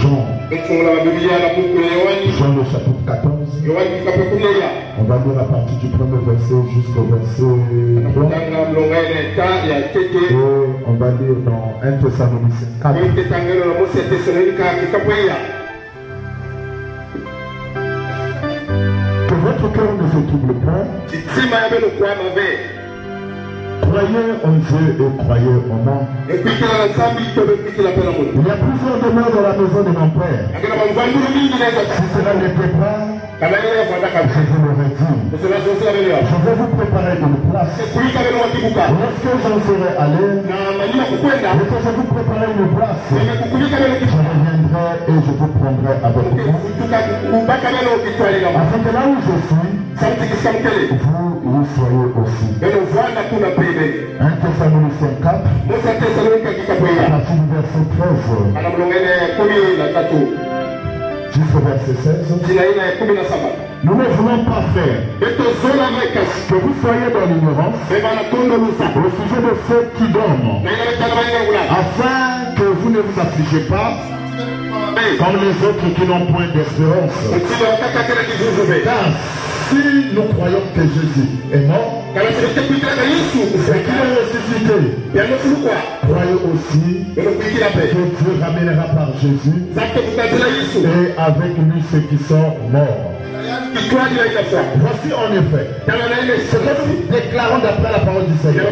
Jean. Jean le chapitre 14. On va lire à partir du premier verset jusqu'au verset 3. Et on va lire dans 1 Thessaloniciens 4. Que votre cœur ne se trouble pas. Croyez en Dieu et croyez en moi. Il y a plusieurs demeures dans la maison de mon Père. Si cela n'était pas, je vous l'aurais dit. Je vais vous préparer une place. Lorsque j'en serai allé, et que je vous préparerai une place, je reviendrai et je vous prendrai avec moi. Afin que là où je suis, vous soyez aussi. 1 Thessaloniciens 4, à partir du verset 13 jusqu'au verset 16. Nous ne voulons pas faire que vous soyez dans l'ignorance au sujet de ceux qui dorment, afin que vous ne vous affligez pas comme les autres qui n'ont point d'espérance. Car si nous croyons que Jésus est mort et qu'il est ressuscité, croyez aussi que Dieu ramènera par Jésus et avec lui ceux qui sont morts. Voici en effet ce que nous déclarons d'après la parole du Seigneur.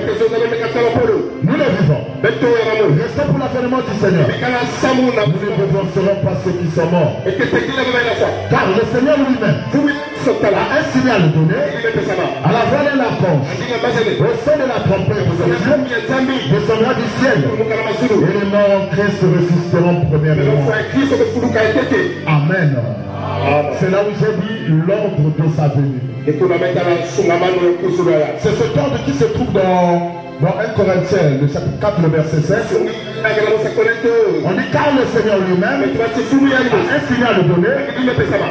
Nous le vivons. Restons pour l'avènement du Seigneur. Nous ne revancerons pas ceux qui sont morts. Car le Seigneur lui-même a un signal donné à la voix d'un archange, au son de la trompette, descendra du ciel, et les morts en Christ ressusciteront premièrement. Amen. C'est là où j'ai dit l'ordre de sa venue. C'est ce ordre qui se trouve dans 1 Corinthiens, le chapitre 4, le verset 7. On dit car le Seigneur lui-même a un signal donné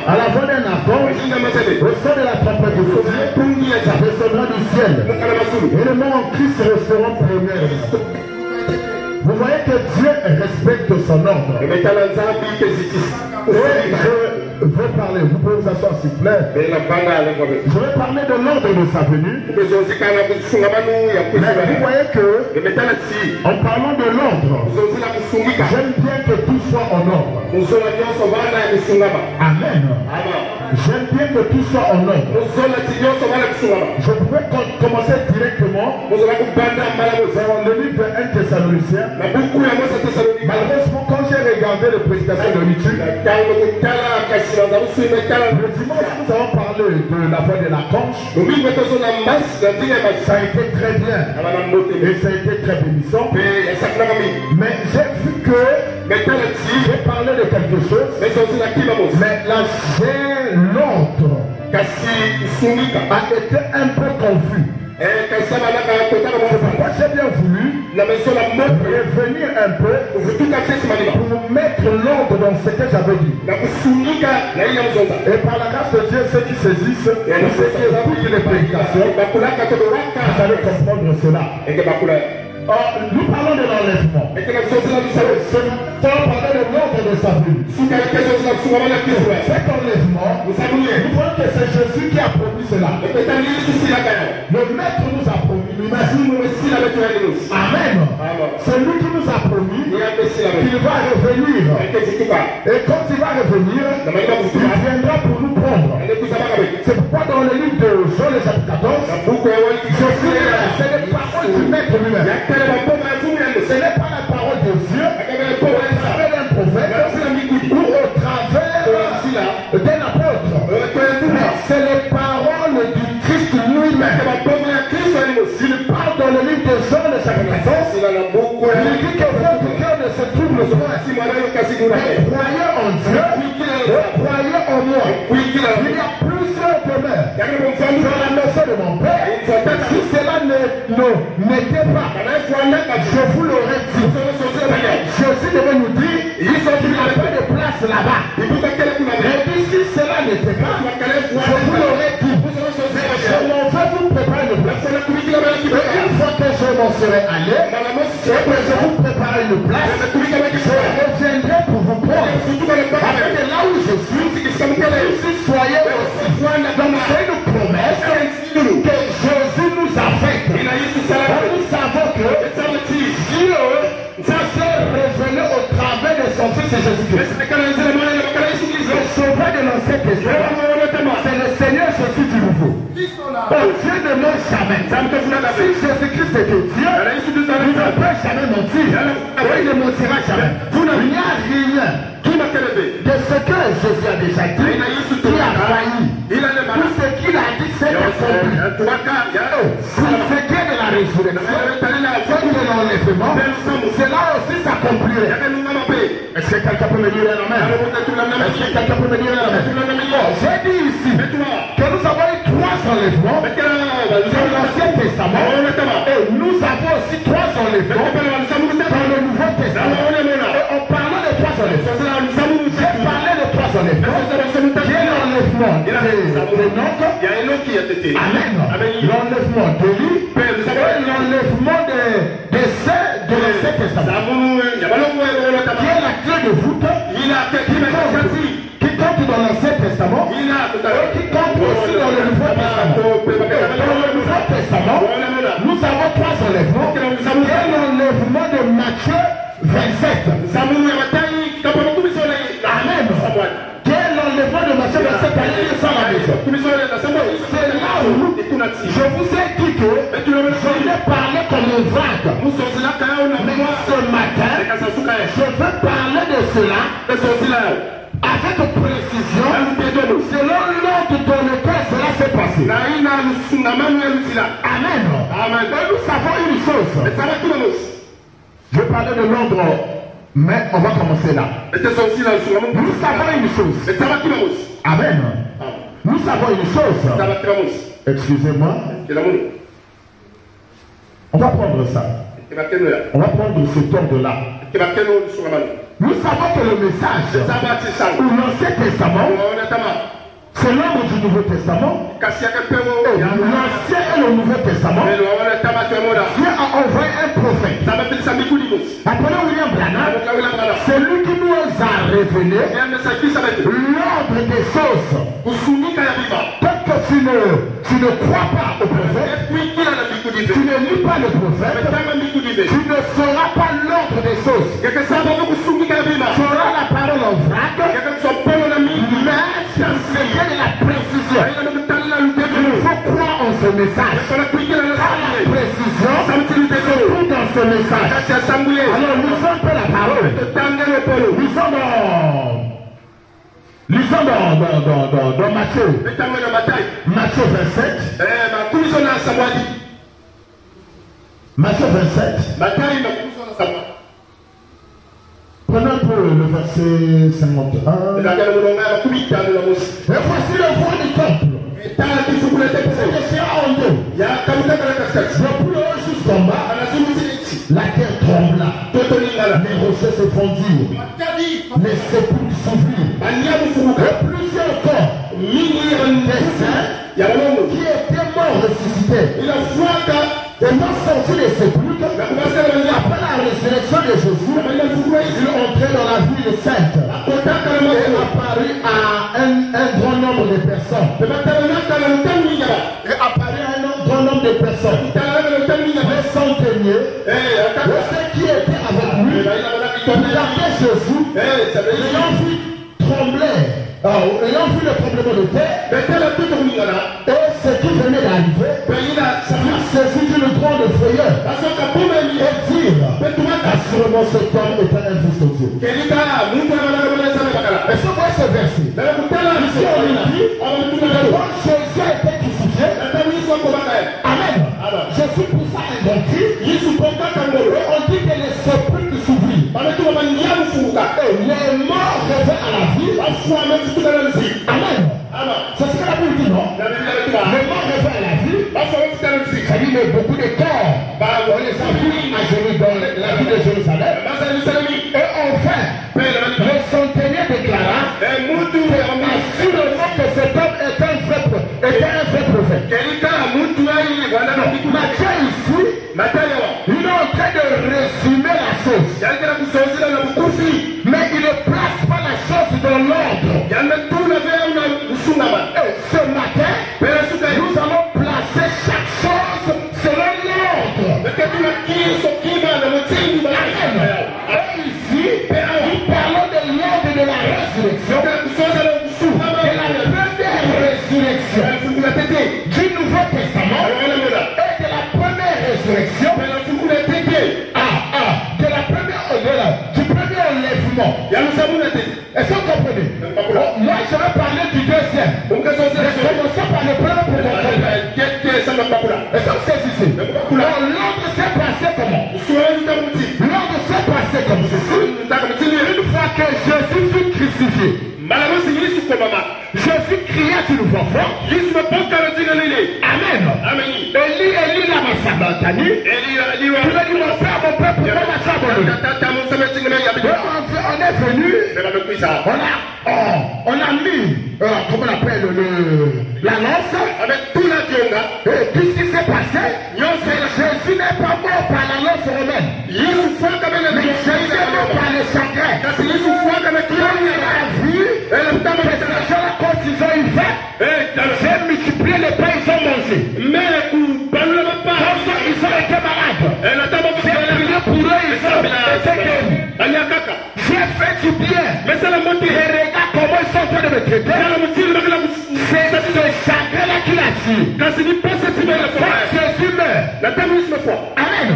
à la voix d'un archange, au son de la trompette de Dieu, descendra du ciel, et les morts en Christ resteront premièrement. Vous voyez que Dieu respecte son ordre. Et je veux parler, vous pouvez vous asseoir s'il vous plaît. Je vais parler de l'ordre de sa venue. Mais vous voyez que, en parlant de l'ordre, j'aime bien que tout soit en ordre. Amen. J'aime bien que tout soit en ordre. Je pourrais commencer directement dans le livre de 1 Thessaloniciens. Malheureusement, quand j'ai regardé les prédications de YouTube, le dimanche, nous avons parlé de la voix de l'archange. Ça a été très bien. Et ça a été très bénissant. Mais j'ai vu que j'ai parlé de quelque chose. Mais l'ordre a été un peu confus. C'est pourquoi j'ai bien voulu revenir un peu pour mettre l'ordre dans ce que j'avais dit. Et par la grâce de Dieu, ceux qui saisissent, ceux qui écoutent les prédications, vous allez comprendre cela. Nous parlons de l'enlèvement. C'est parler de l'ordre de sa venue. Cet enlèvement, nous voyons que c'est Jésus qui a promis cela. Le Maître nous a promis lui-même. Amen. C'est lui qui nous a promis qu'il va revenir. Et quand il va revenir, il viendra pour nous prendre. C'est pourquoi dans le livre de Jean, le chapitre 14, c'est les paroles du Maître lui-même. Ce n'est pas la parole de Dieu, au travers d'un prophète ou au travers d'un apôtre. C'est les paroles du Christ lui-même. Il parle dans le livre de Jean, le chapitre 14. Il dit que votre cœur ne se trouble point. Croyez en Dieu, croyez en moi. Il y a plusieurs demeures dans la maison de mon Père. Si cela n'était pas, je vous l'aurais dit. Jésus devait nous dire qu'il n'y a pas de place là-bas. Et puis si cela n'était pas, je vous l'aurais dit. Je m'en vais vous préparer une place. Et une fois que je m'en serai allé, et que je vous prépare une place, je reviendrai pour vous point. Afin que là où je suis, aussi soyez aussi. Donc c'est une promesse que Jésus nous affecte. Nous savons que Dieu s'est révélé au travers de son Fils Jésus-Christ. Le sauveur de l'Ancien Testament, c'est le Seigneur Jésus du Nouveau. Dieu ne ment jamais. Si Jésus-Christ était Dieu, il ne peut jamais mentir. Il ne mentira jamais. Il n'y a rien de ce que Jésus a déjà dit qui a failli. Tout ce qu'il a dit, c'est accompli. Pour ce qui est de la résurrection, c'est de l'enlèvement, cela aussi s'accomplirait. Est-ce que quelqu'un peut me dire un amen? Est-ce que quelqu'un peut me dire un amen? J'ai dit ici que nous avons eu 3 enlèvements dans l'Ancien Testament et nous avons aussi 3 enlèvements dans le Nouveau Testament. Et en parlant de 3 enlèvements, j'ai parlé de 3 enlèvements. J'ai l'enlèvement d'Enoch, amen, l'enlèvement d'Élie et l'enlèvement de l'Ancien Testament, qui est la clé de voûte qui compte dans l'Ancien Testament et qui compte aussi dans le Nouveau Testament. Dans le Nouveau Testament, nous avons 3 enlèvements. Il y a l'enlèvement de Matthieu 27. Amen. Quel est l'enlèvement de Matthieu 27? Allez sans la maison. C'est là où je vous ai dit que je vais parler comme un vrac. Mais ce matin, je veux parler de cela avec précision, selon l'ordre dans lequel cela s'est passé. Amen. Et nous savons une chose. Je parlais de l'ordre, mais on va commencer là. Nous savons une chose. Amen. Nous savons une chose. Excusez-moi. On va prendre ça. On va prendre ce ordre-là. Nous savons que le message ou l'Ancien Testament, c'est l'ordre du Nouveau Testament. L'Ancien et le Nouveau Testament. Dieu a envoyé un prophète. Appelé William Branham. C'est lui qui nous a révélé l'ordre des choses. Peut-être que tu ne crois pas au prophète, tu ne lis pas le prophète, tu ne sauras pas l'ordre des choses. Tu auras la parole en vrac, mais c'est bien de la précision. Il faut croire en ce message. La précision se trouve dans ce message. Alors lisons un peu la parole. Lisons dans Matthieu. Matthieu 27. Matthieu 27. Prenons un peu le verset 51. Et voici le voile du temple. C'est en deux. Depuis le haut jusqu'en bas, la terre trembla. Les rochers se fondirent. Les sépulcres s'ouvrirent. Et plusieurs corps des saints qui étaient morts ressuscités. Étant sortis des sépulcres, après la résurrection de Jésus, ils sont entrés dans la ville sainte et apparut à un grand nombre de personnes. Les centeniers, ceux qui étaient avec lui, regardaient Jésus, ayant vu trembler, ayant vu le tremblement de terre, et ce qui venait d'arriver, saisi d'une grande frayeur et dire, assurément cet homme était un fils de Dieu. Et ce voit ce verset. Ici on lui dit, le roi Jésus a été crucifié. Amen. Jésus poussa un bon cri. Et on dit que les sépulcres s'ouvrirent. Et les morts reviennent à la vie. Amen. C'est ce que la Bible dit, non? Les morts reviennent à la vie. Ça dit que beaucoup de corps, on les a vus dans la ville de Jérusalem. Et enfin, le centenier déclara assurément que cet homme était un vrai prophète. Matthieu ici, il est en train de résumer la chose. Mais il place dans l'ordre. Et ce matin, nous allons placer chaque chose selon l'ordre. Et ici, nous parlons de l'ordre de la résurrection. De la première résurrection du Nouveau Testament et de la première résurrection du premier enlèvement. Est-ce que vous comprenez? Moi, je vais parler du deuxième. Commençons par le premier pour comprendre. Est-ce que vous saisissez? L'ordre s'est passé comment? L'ordre s'est passé comme ceci. Une fois que Jésus fut crucifié, Jésus cria d'une voix forte. Amen. Élie lama sabachthani. Il a dit, mon père, pourquoi m'as-tu abandonné? On est venu, on a mis, comment on appelle, la lance. Et puis ce qui s'est passé, Jésus n'est pas mort par la lance romaine. Mais Jésus est mort par le chagrin. Quand il a vu que ces gens-là, quand ils ont eu faim, j'ai multiplié les pains, ils ont mangé. Comme ça, ils ont été malades. J'ai prié pour eux, ils ont été guéris. J'ai fait du bien. Et regarde comment ils sont en train de me traiter. C'est ce chagrin-là qui l'a tué. Quand Jésus meurt. Amen.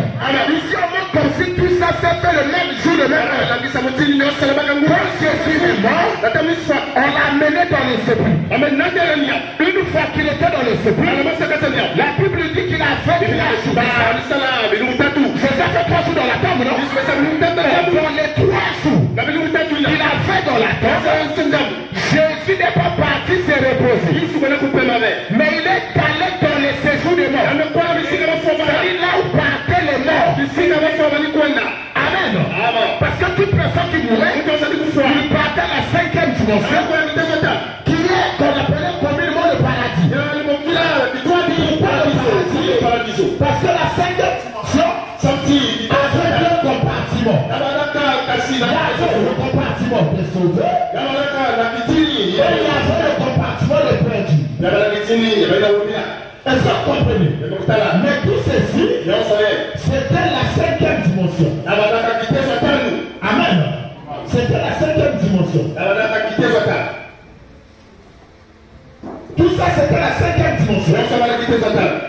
Ici, on montre comme si tout ça s'est fait le même jour, le même heure. Quand Jésus est mort, on l'a amené dans le sépulcre. Une fois qu'il était dans le sépulcre, la Bible dit qu'il a fait du Jésus a fait 3 jours dans la tombe, non? Dans les 3 jours qu'il a fait dans la tombe, Jésus n'est pas parti se reposer. Mais il est allé dans les séjours des morts. C'est là où partaient les morts. Amen. Parce que toute personne qui mourait, il partait à la 5e dimension, qui est qu'on appelait communément le paradis. Pourquoi le paradis? Parce que la 5e dimension avait 2 compartiments. Il y avait le compartiment des sauvés et il y avait le compartiment des perdus. Est-ce que vous comprenez? Mais tout ceci, c'était la 5e dimension. Amen. C'était la 5e dimension. Tout ça, c'était la 5e dimension.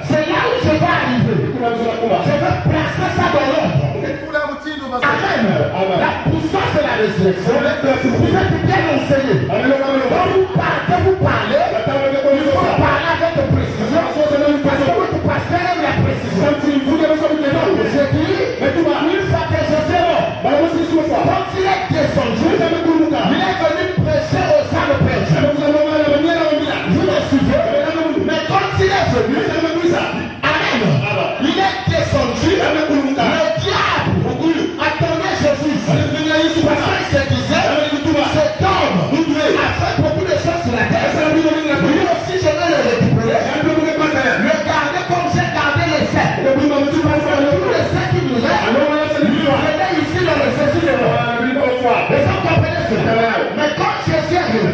C'est là où je vais arriver. Je vais placer ça dans l'ordre. Amen. La puissance de la résurrection. Vous êtes bien enseigné. Quand vous parlez, il faut parler avec précision. Parce que votre pasteur aime la précision. Je dis, une fois que Jésus est mort, quand il est descendu, il est venu prêcher aux âmes perdues. Vous me suivez? Mais quand il est venu, amen, il est descendu, le diable attendait Jésus. Parce qu'il se disait, cet homme a fait beaucoup de choses sur la terre. Lui aussi, je vais le récupérer. Le garder comme j'ai gardé les saints. Tous les saints qui nous aident, lui venait ici dans le séjour de mort. Et ça, vous comprenez cela? Mais quand Jésus est venu,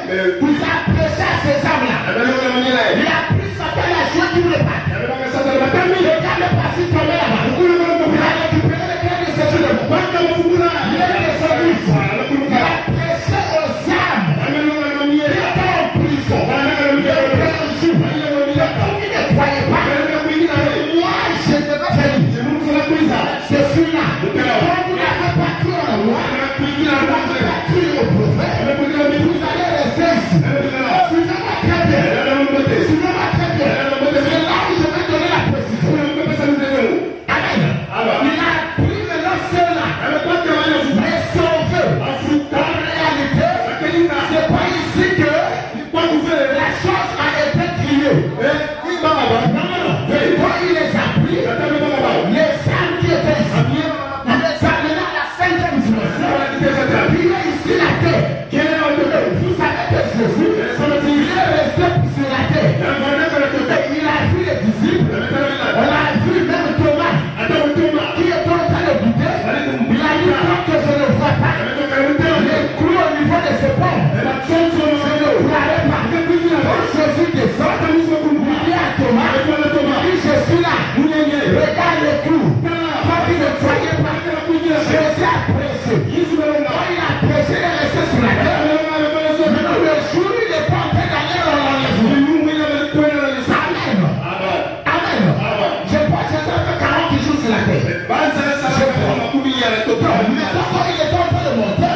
il a prêché à ces âmes-là. Il a pris Satan la joie qui voulait pas. Le gars est parti tomber là-bas. Il a récupéré le cœur de séjour de mort. Il est descendu. Il a prêché aux âmes qui étaient en prison. Il est perdu. Il ne croyait pas. Moi, je devais faire. Je suis là. Quand vous n'avez pas cru en moi, vous n'avez pas cru au prophète, vous allez rester ici. Suivez-moi très bien. Suivez-moi très bien. C'est là où je vais donner la précision. Amen. Il a pris maintenant ceux-là. Mais sauvés. En réalité, c'est pas ici que la chose a été criée. Non. Quand il les a pris, les âmes qui étaient ici, il les a menés à la 5e dimension. Puis il est ici la terre. Vous savez que Jésus, il est resté sur la terre. Et il a vu les disciples. On a vu même Thomas, qui est en train de douter. Il a dit tant que je ne vois pas les clous au niveau de ses poings. péché est resté sur la terre. Maintenant, le jour il est porté d'aller dans l'enlèvement. Amen. Amen. Je pense que ça fait 40 jours sur la terre. Maintenant, quand il est en train de monter,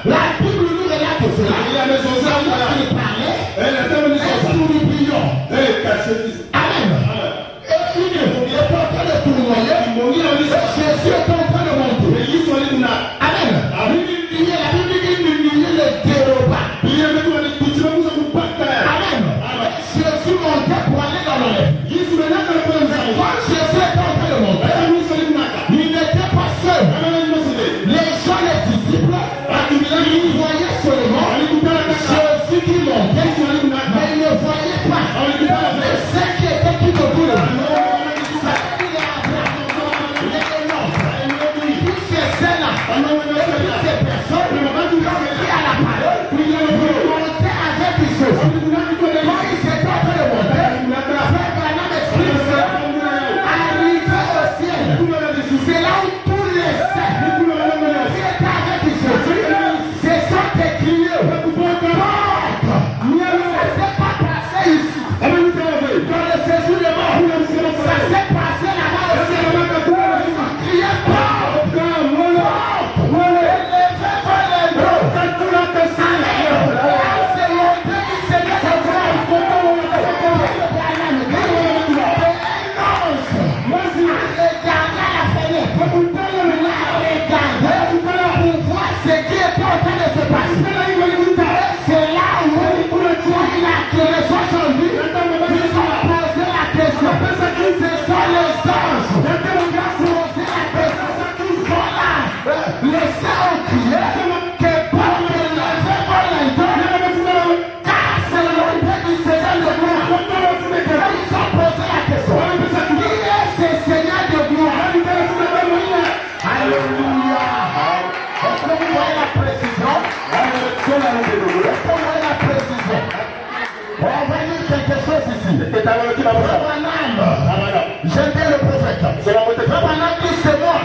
la Bible nous relate cela. Il parlait, et nous lui prions. Amen. Et il est en train de tournoyer. Jésus est en train de monter. Amen. La Bible dit qu'il le déroba. Amen. Jésus montait pour aller dans l'enlèvement. Quand Jésus est en train de monter, il n'était pas seul. Les gens, les disciples, ils voyaient seulement Jésus qui montait, mais ils ne voyaient pas. Mais ceux qui étaient tout autour de lui, tous ces scènes-là, toutes ces personnes qui à la parole, montaient avec Jésus. Quand ils étaient en train de monter, Frère Branham explique ça. Arrivé au ciel, c'est là où tous les saints qui étaient avec Jésus se sont écriés. Ça ne s'est pas passé ici. Dans le séjour de mort, ça s'est passé là-bas aussi. Ils ont crié porte. J'aime bien le prophète. C'est moi.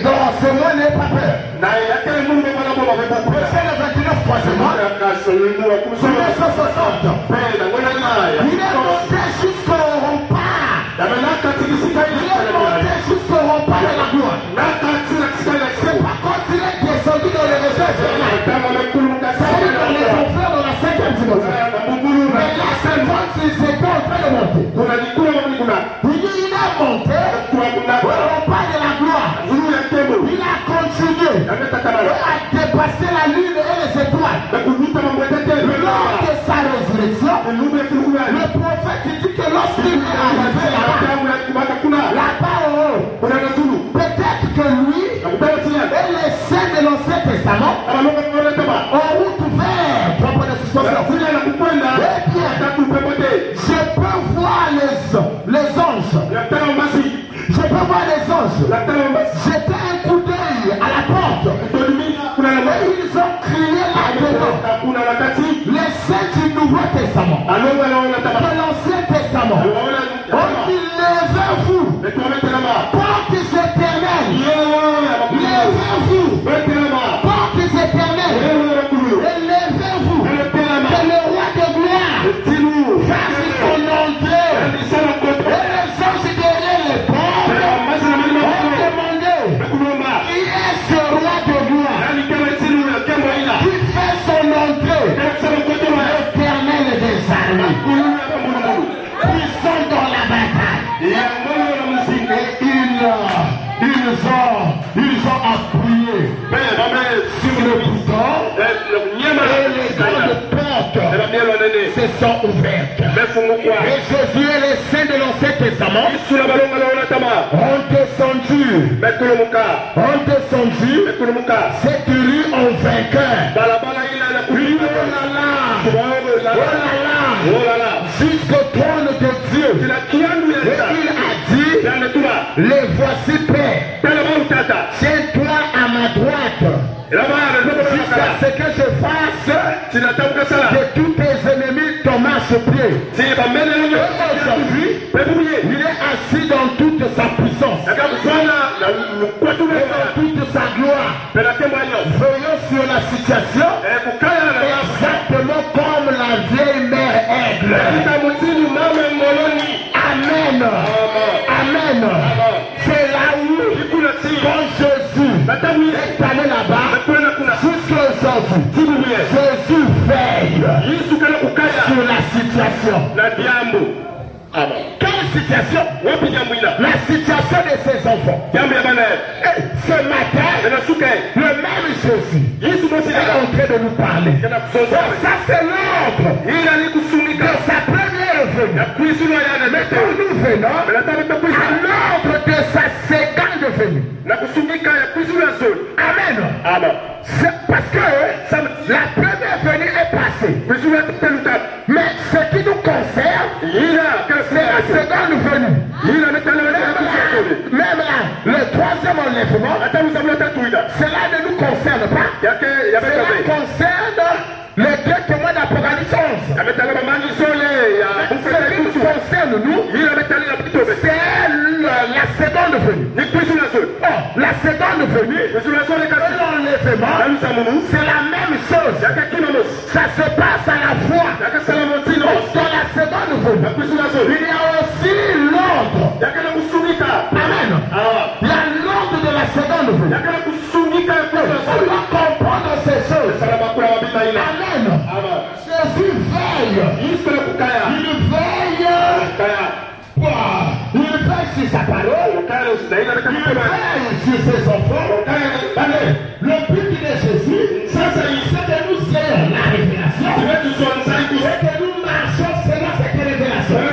Donc ce moi n'est pas peur. Verset 29, troisièmement. 1960. Il est monté jusqu'au rempart. Il est monté jusqu'au rempart de la gloire. C'est pas quand il est descendu dans les réserves. C'est dans les enfers dans la 5e dimension. Mais là seulement ils étaient en train de monter. Il a monté au rempart de la gloire. Il a continué à dépasser la lune et les étoiles. Lors de sa résurrection, le prophète dit que lorsqu'il est arrivé là-bas en haut, peut-être que lui et les saints de l'Ancien Testament en route vers je peux voir les anges. Je peux voir les anges. J'étais un coup d'œil à la porte. Et ils ont crié là-dedans. Les saints du Nouveau Testament, de l'Ancien Testament, ont dit levez-vous, portes éternelles, levez-vous, portes éternelles, et levez-vous, que le roi de gloire fasse son entrée. Et les anges derrière les portes ont demandé qui est ce roi de gloire qui fait son entrée. L'éternel des armées, puissant dans la bataille. Et ils ont appuyé sur le bouton et les grandes portes se sont ouvertes. Et Jésus et les saints de l'Ancien Testament ont descendu cette rue en vainqueur. Jusqu'au trône de Dieu. Et il a dit, les voici Père, tiens-toi à ma droite, jusqu'à ce que je fasse de tous tes ennemis ton marche-pied. Aujourd'hui, il est assis dans toute sa puissance et dans toute sa gloire. Veuillez sur la situation, exactement comme la vieille mère aigle. Amen. Amen. C'est là où, quand Jésus est allé là-bas, jusqu'à aujourd'hui, Jésus veille sur la situation. Quelle situation? La situation de ses enfants. Et ce matin, le même Jésus est en train de nous parler. Ça c'est l'ordre de sa première venue. Mais quand nous venons à l'ordre de sa seconde venue. Amen. Parce que la première venue est passée. Mais ce qui nous concerne, c'est la seconde venue. Même là, le troisième enlèvement, cela ne nous concerne pas. Cela concerne les deux témoins d'Apocalypse 11. Ce qui nous concerne, nous, c'est la seconde venue. La seconde venue, l'enlèvement, c'est la même chose. Ça se passe à la fois. Dans la seconde venue, il y a aussi l'ordre. Amen. Il y a l'ordre de la seconde venue. On doit comprendre ces choses. Amen. Jésus veille. Il veille. Il veille sur sa parole. Il veille sur ses enfants. Le but de Jésus, c'est que nous ayons la révélation. Et que nous marchons selon cette révélation. Ne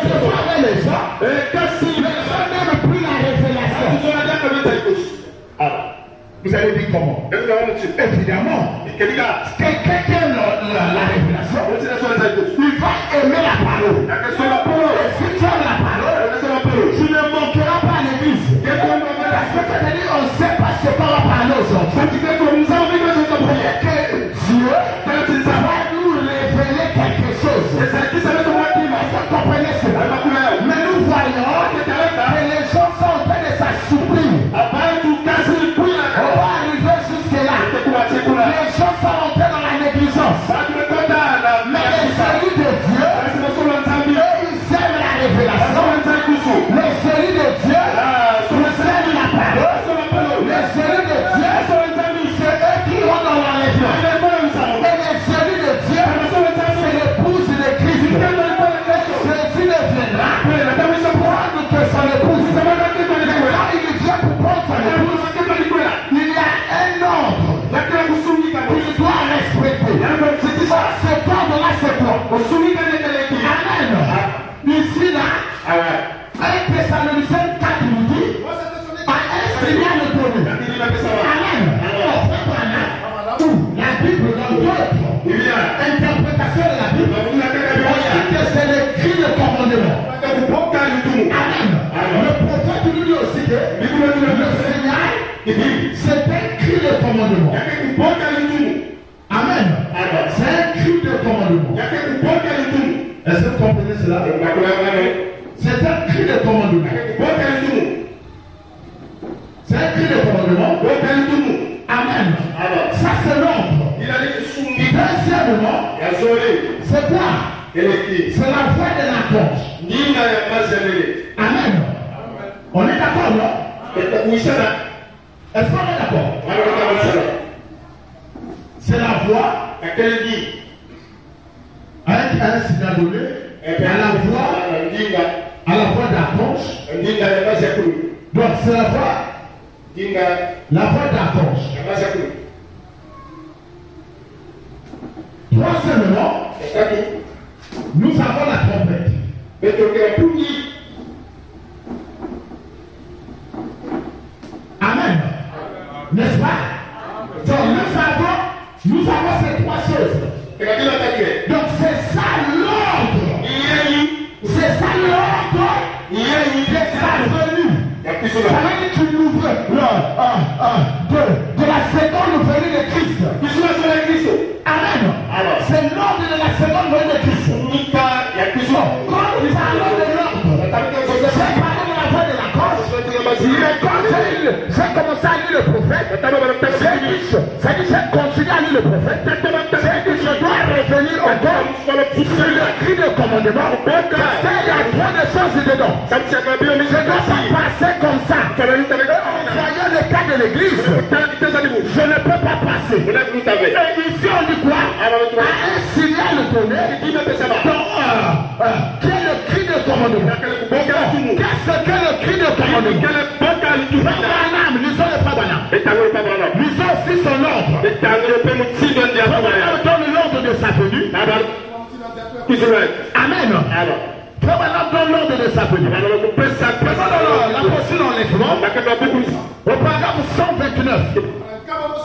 se pas les gens. Les gens n'aiment plus la révélation. Vous allez dire comment? Évidemment, quelqu'un qui aime la révélation, il va aimer la parole. Et si tu aimes la parole, tu ne manqueras pas à l'église. Parce que tu as dit, on ne sait pas ce qu'on va parler aujourd'hui. Et que Dieu va nous révéler quelque chose. Est-ce que vous comprenez cela? Mais nous voyons que les gens sont en train de s'assouplir. On va arriver jusque-là. Les gens sont rentrés dans la négligence. Mais les élus de Dieu, eux, ils aiment la révélation. Les élus de Dieu, ils aiment la parole. Les élus de Dieu, c'est eux qui vont dans l'enlèvement. Et les élus de Dieu, c'est l'épouse de Christ. Jésus ne viendra prendre que son épouse. Mais quand il vient pour prendre son épouse, il y a un ordre qu'il doit respecter. Cet ordre-là, c'est quoi? Amen. Ici, là, 1 Thessaloniciens 4 nous dit, à un Seigneur le donné. Amen. La Bible dans d'autres interprétations de la Bible, on dit que c'est l'écrit de commandement. Amen. Le prophète nous dit aussi que le Seigneur, c'est un cri de commandement. Amen. C'est un cri de commandement. Est-ce que vous comprenez cela? C'est un cri de commandement. C'est un cri de commandement. Amen. Ça c'est l'ordre. Deuxièmement, c'est quoi? C'est la voix de la cloche. Amen. On est d'accord, non? Est-ce qu'on est d'accord? C'est la voix avec un signal donné à la voix d'archange. Donc c'est la voix d'archange. Troisièmement, nous avons la trompette. Amen. N'est-ce pas? Donc nous avons ces trois choses. Donc c'est ça l'ordre. C'est ça l'ordre de sa venue. Ça veut dire qu'il nous veut de la seconde venue de Christ. Amen. C'est l'ordre de la seconde venue de Christ. Quand nous parlons de l'ordre, j'ai parlé de la voix de la cause. Mais quand j'ai commencé à lire le prophète, j'ai continué à lire le prophète. J'ai dit, je dois revenir encore sur le cri de commandement. Parce qu'il y a trop de choses dedans. Je ne dois pas passer comme ça. En voyant le cas de l'église, je ne peux pas passer. Et ici, on dit quoi? À un signal donné, qui est le cri de commandement. Qu'est-ce que le cri de commandement? Lisons le Fabanam. Lisons aussi son ordre. Donne l'ordre de sa venue. Amen. Fabanam donne l'ordre de sa venue. L'apostole enlèvement. Au paragraphe 129.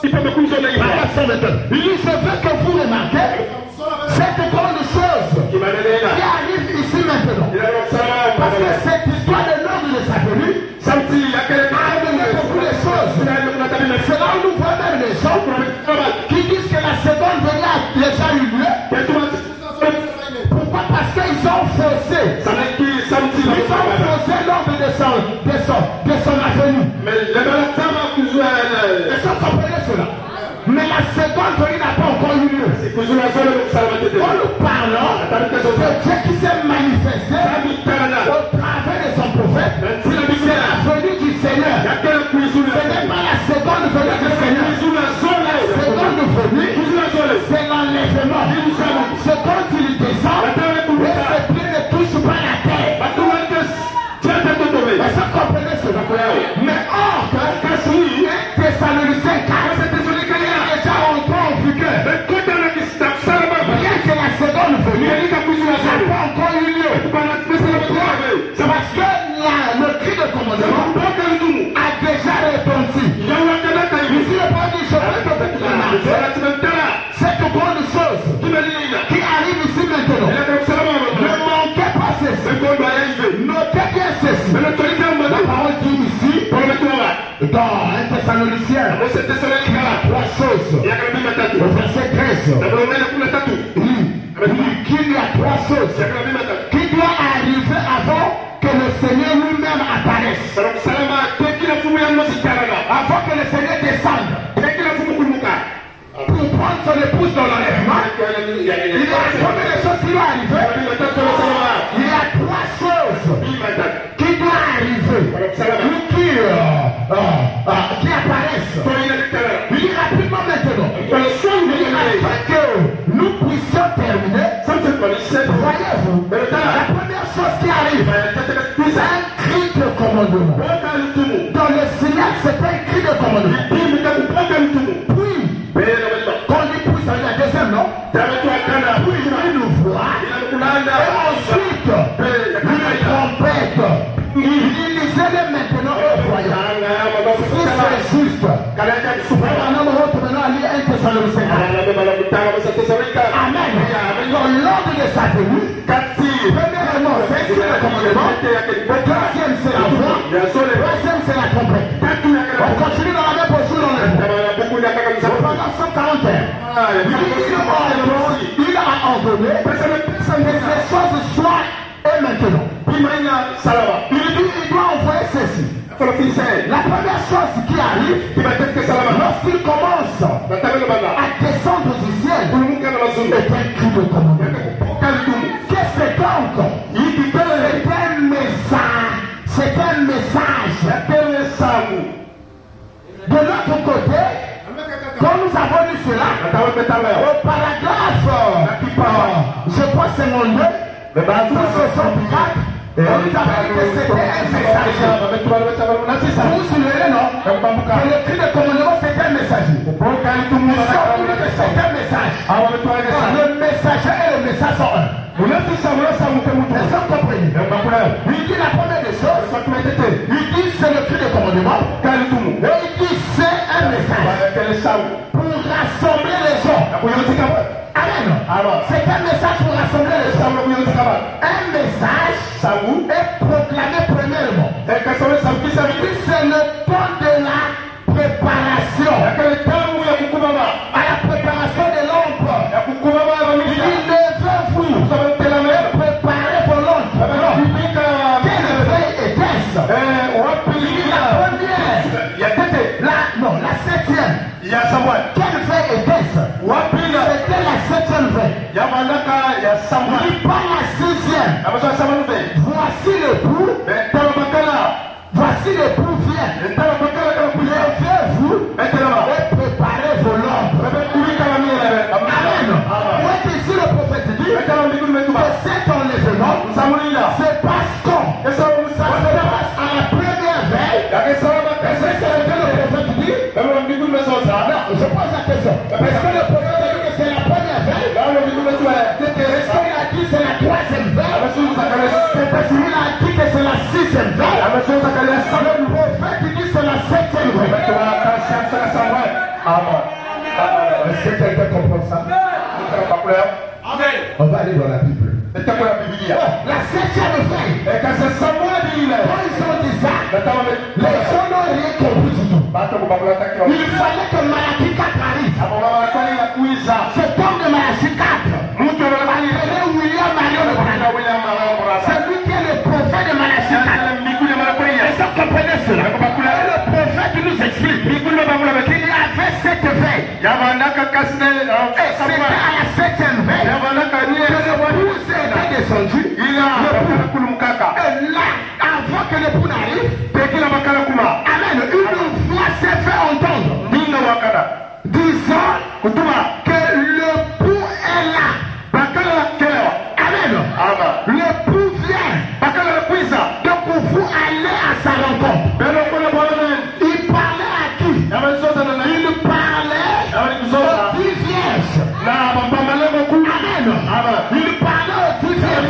Paragraphe 129. Il dit, je veux que vous remarquez cette grande chose qui arrive ici maintenant. Parce que cette histoire de l'ordre de sa venue a amené beaucoup de choses. C'est là où nous voyons même les gens qui disent que la seconde venue a déjà eu lieu. Pourquoi? Parce qu'ils ont faussé. Ils ont faussé l'ordre de son avenue. Est-ce que vous comprenez cela? Mais la seconde venue n'a pas encore eu lieu. Quand nous parlons de Dieu qui s'est manifesté au travers de son prophète, c'est la venue du Seigneur. Ce n'est pas la seconde venue du Seigneur. La seconde venue, c'est l'enlèvement. C'est quand il descend, et ses pieds ne touchent pas la terre. Est-ce que vous comprenez cela? Mais or, Thessaloniciens 4, déjà entré en vigueur. Bien que la seconde venue n'a pas encore eu lieu. C'est parce que le cri de commandement a déjà répondu. Ici, le premier dit, je veux que vous remarquez cette grande chose qui arrive ici maintenant. Ne manquez pas ceci. Notez bien ceci. La parole dit ici, dans 1 Thessaloniciens, il y a trois choses. Au verset 13, qu'il y a trois choses qui doivent arriver avant que le Seigneur lui-même apparaisse. Avant que le Seigneur descende pour prendre son épouse dans l'enlèvement, il y a combien de choses qui doivent arriver? Il y a trois choses qui doivent arriver, qui apparaissent. Il dit rapidement maintenant, afin que nous puissions terminer. Voyez-vous, la première chose qui arrive, c'est un cri de commandement. Dans le signal, c'est un cri de commandement. Puis, quand on dit puis, ça veut dire la deuxième, non? Puis, il nous voit. Et ensuite, une trompette. Il lisait maintenant au royaume. Si c'est juste, un homme rentre maintenant à lire 1 Thessaloniciens. Amen. Dans l'ordre de sa venue, premièrement, c'est le commandement. Deuxième, c'est la voix. Troisième, c'est la trompette. On continue dans la même posture dans le monde. Pendant 141, il a ordonné que ces choses soient et maintenant. Il doit envoyer ceci. La première chose qui arrive, lorsqu'il commence à descendre du ciel, est un cri de commandement. Qu'est-ce que c'est donc? C'est un message. De l'autre côté, quand nous avons lu cela, au paragraphe, je crois que c'est mon lieu, 264, on nous a dit que c'était un message. Vous vous souvenez, non? Que le cri de commandement, c'était un messager. C'est un message. Le messager et le message sont un. Est-ce que vous comprenez? Il dit la première des choses, il dit c'est le cri de commandement, et il dit c'est un message pour rassembler les gens. Amen. C'est un message pour rassembler les gens. Un message est proclamé premièrement. Il dit c'est le temps de la préparation. À la préparation de l'ombre. Il dit levez-vous. Préparez vos lampes. Quelle veille était-ce? La première. La septième. Quelle veille était-ce? C'était la 7e veille. Il parle la 6e. Voici l'époux. Voici l'époux vient. Levez-vous et préparez vos lampes. Amen. Moi qui suis le prophète dit que cet enlèvement se passe quand? Ça se passe à la première veille. Et c'est ce que le prophète dit. Non, je pose la question. Est-ce que le prophète dit que c'est la première veille? Est-ce qu'il a dit que c'est la 3e veille? Est-ce qu'il a dit que c'est la 6e veille? Le prophète dit que c'est la 7e veille. Est-ce que quelqu'un comprend ça? On va aller dans la Bible. La 7e veille. Quand ils ont dit ça, les gens n'ont rien compris du tout. Il fallait que Malachi 4 arrive. Cet homme de Malachi 4, William Marion, c'est lui qui est le prophète de Malachi 4. Est-ce que vous comprenez cela? Le prophète nous explique qu'il y avait cette veille. Et c'était à la 7e veille que le pouce était descendu. Et là, avant que le pouce n'arrive, amen, une voix s'est fait entendre disant que le pouce est là. Amen. Le pouce vient. Donc vous allez à sa rencontre. Il parlait à qui? Il parlait aux 10 vierges. Amen. Il parlait aux 10 vierges.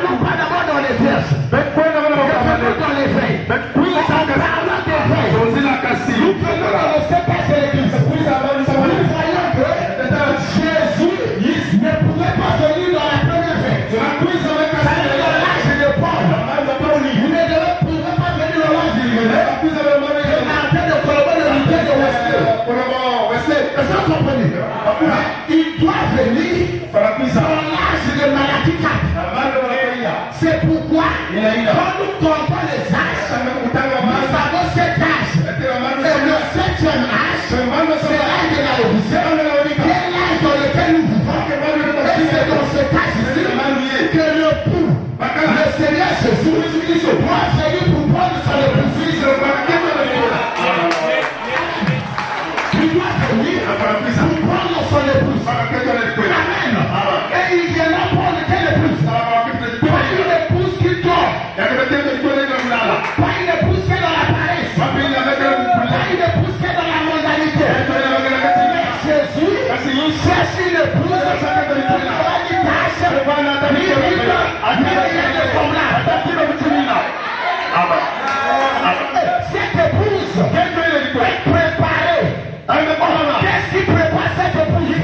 Nous pas d'abord dans les vierges. Dans les veilles. On parle des veilles. Nous venons dans le cépage de l'église. Nous voyons que Jésus ne pouvait pas venir dans la première veille. Ça veut dire l'âge de Paul. Il ne pouvait pas venir dans l'âge de Martin de Colombo, le Martin de Wesley. Est-ce que vous comprenez? Il doit venir dans l'âge de Malachi 4. C'est pourquoi quand nous comptons les âges, nous avons 7 âges. Et le 7e âge, c'est l'âge de la Odyssée. Quel âge dans lequel nous vivons? Et c'est dans cet âge ici que le pouls, le Seigneur Jésus, doit venir pour prendre son épouse. Il doit venir pour prendre son épouse. Amen. Et il viendra prendre quelle épouse? Pas une épouse qui dort. Pas une épouse qui est dans la paresse. Pas une épouse qui est dans la mondanité. Jésus cherche une épouse qui tâche, ni rien de semblable. Cette épouse est préparée. Qu'est-ce qui prépare cette épouse?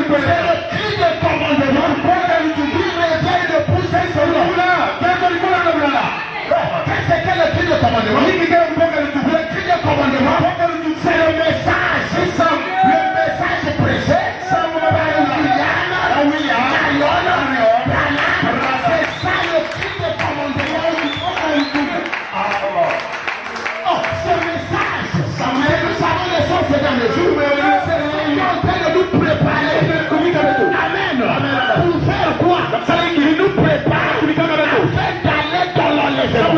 C'est le cri de commandement. Il réveille l'épouse et son nom. Qu'est-ce que le cri de commandement? Le cri de commandement, c'est le message. Le message prêché par William Marion Branham. C'est ça le cri de commandement. Oh, ce message, nous savons les choses dans les jours, mais c'est en train de nous préparer. Amen. Pour faire quoi? Il nous prépare afin d'aller dans l'enlèvement.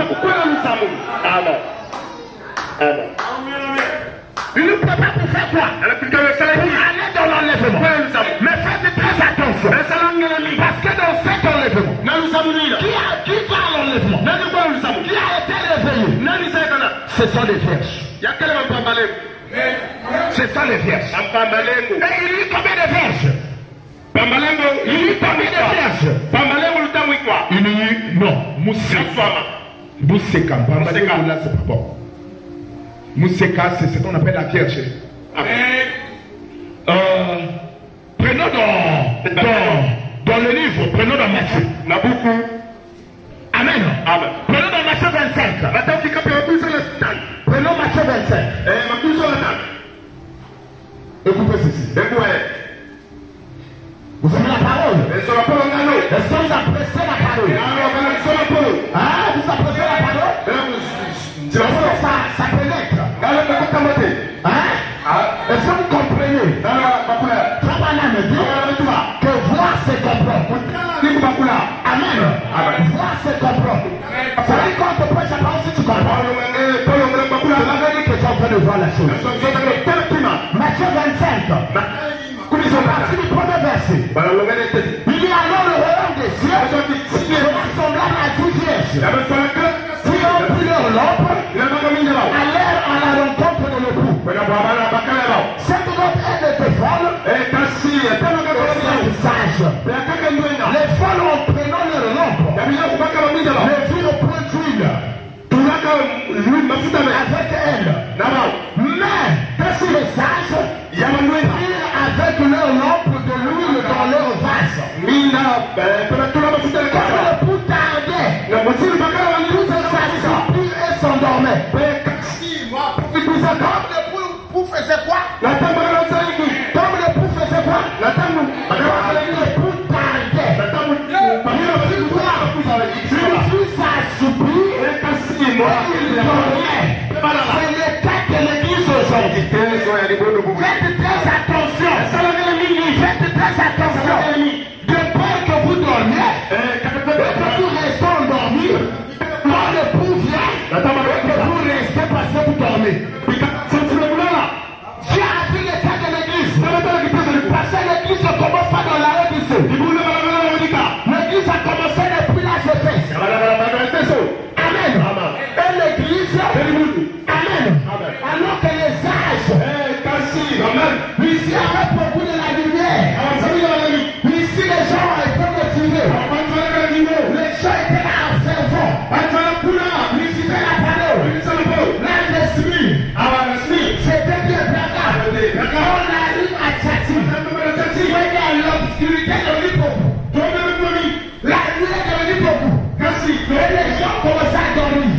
Il nous prépare pour faire quoi? Pour aller dans l'enlèvement. Mais faites très attention. Parce que dans cet enlèvement, qui va à l'enlèvement? Qui a été réveillé? Ce sont les vierges. Ce sont les vierges. Et il y a combien de vierges? Il y a combien de vierges? Il y a non. Mousseka. Là, c'est pas bon. Mousseka, c'est ce qu'on appelle la vierge. Prenons dans le livre, prenons dans Matthieu. Amen. Prenons dans Matthieu 25. Prenons Matthieu 25. Écoutez ceci. Vous avez la parole. Est-ce que vous appréciez la parole? Ah, vous appréciez la parole? Est-ce que ça pénètre? Est-ce Est-ce que vous comprenez? Travaana me dit que voir c'est comprendre. Amen. Voir c'est comprendre. Ça veut dire quand on te prêche la parole, si tu comprends, ça veut dire que tu es en train de voir la chose. Matthieu 25. Partie du premier verset. Il y a alors le royaume des cieux sera semblable à 10 vierges qui ont pris leur lampe, allèrent à la rencontre de l'époux. Cette autre aide était folle et sage. Les folles en prenant leur lampe ne virent point d'huile avec elle. Mais les sages prirent avec leur lampe de l'huile dans leur vase. Quand l'époux tardait, tous s'assoupirent et s'endormaient. Comme l'époux faisait quoi? Comme l'époux faisait quoi? L'époux tardait. Il fut s'assoupir et il dormait. C'est le cas de l'église aujourd'hui. Faites très attention. Faites très attention. De peur que vous dormiez et que vous restez endormis, quand l'époux vient, que vous restez parce que vous dormez. Dieu a pris le cas de l'église. Parce que l'église ne commence pas dans la Odyssée. L'église a commencé depuis l'âge de Fès. Amen. Et l'église, amen. Alors que les âges, ici avec beaucoup de la lumière, ici les gens étaient motivés. Les gens étaient là en fervent. Ils suivaient la parole. L'esprit, c'était bien placable. On arrive à Tchati. Il y a l'obscurité de l'hypocrite. La nuit est devenue beaucoup. Et les gens commencent à dormir.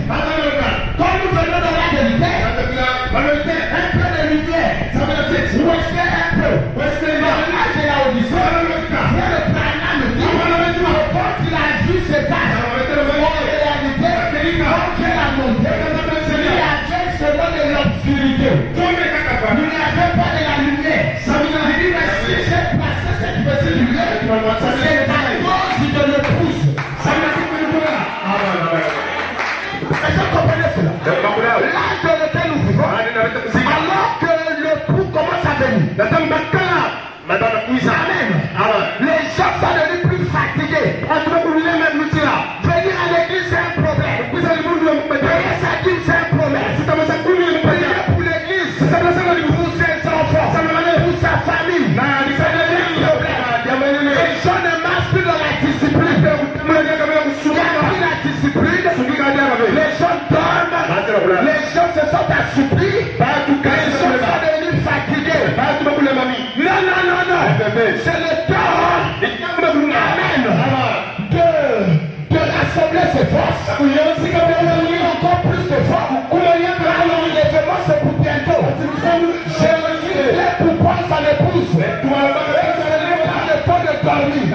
Quand nous venons dans la vérité, un peu de lumière. Restez un peu. Là, j'ai la audition. Viens le prendre me dit. Quand il a vu cet âge, en réalité, quand Dieu l'a monté, il y avait seulement de l'obscurité. Il n'y avait pas de la lumière. Il dit, mais si j'ai placé cette petite lumière, c'est à cause de l'épouse. Est-ce que vous comprenez cela? L'âge dans lequel nous vivons, alors que l'époux commence à venir. Amen. Les gens sont devenus plus fatigués. Venir à l'église, c'est un problème. Payer sa dîme, c'est un problème. Prier pour l'église, pour ses enfants, pour sa famille, c'est devenu un problème. Les gens ne marchent plus dans la discipline. Il y a plus la discipline. Les gens dorment. Les gens se sont assoupis. Les gens sont devenus fatigués. Non. C'est le temps. Amen. De rassembler ses forces. De réunir encore plus de forces. Alors l'événement c'est pour bientôt. J'ai reçu les pour prendre sa épouse. Et ce n'est pas le temps de dormir.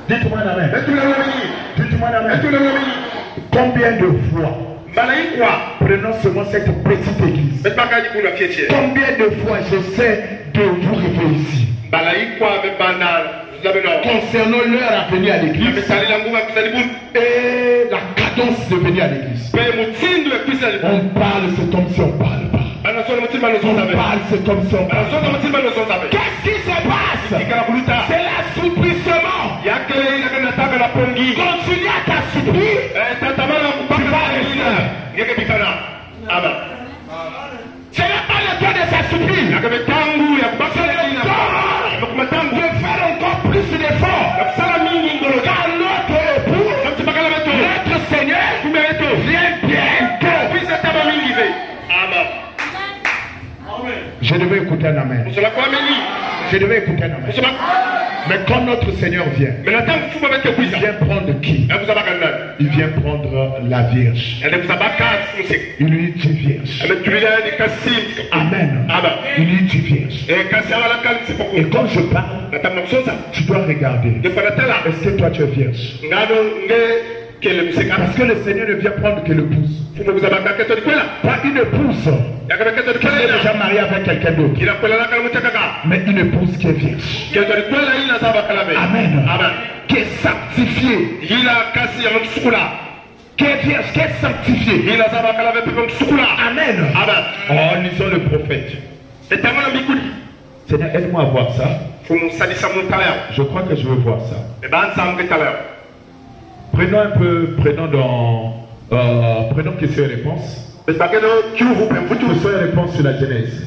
Dites-moi l'amen. Dites-moi l'amen. Combien de fois prenons seulement cette petite église. Combien de fois j'essaie de vous réveiller ici concernant l'heure à venir à l'église et la cadence de venir à l'église. On parle, c'est comme si on parle pas. On parle, c'est comme si on parle. Qu'est-ce qui se passe? C'est l'assouplissement. Continue à t'assouplir. Ce n'est pas le temps de s'assouplir. De faire encore plus d'efforts. Car notre époux, notre Seigneur, vient bientôt. Je devais écouter un amen. Je devais écouter un amen. Mais quand notre Seigneur vient, il vient prendre qui? Il vient prendre la Vierge. Il lui dit Vierge. Amen. Il lui dit Vierge. Et quand je parle, tu dois regarder. Est-ce que toi tu es vierge? Parce que le Seigneur ne vient prendre que l'épouse. Pas une épouse qui est déjà mariée avec quelqu'un d'autre, mais une épouse qui est vierge. Amen. Qui est sanctifiée. Qui est vierge, qui est sanctifiée. Amen. Oh, lisons le prophète. Seigneur, aide-moi à voir ça. Je crois que je veux voir ça. Prenons un peu, prenons question et réponse. Question et réponse sur la Genèse.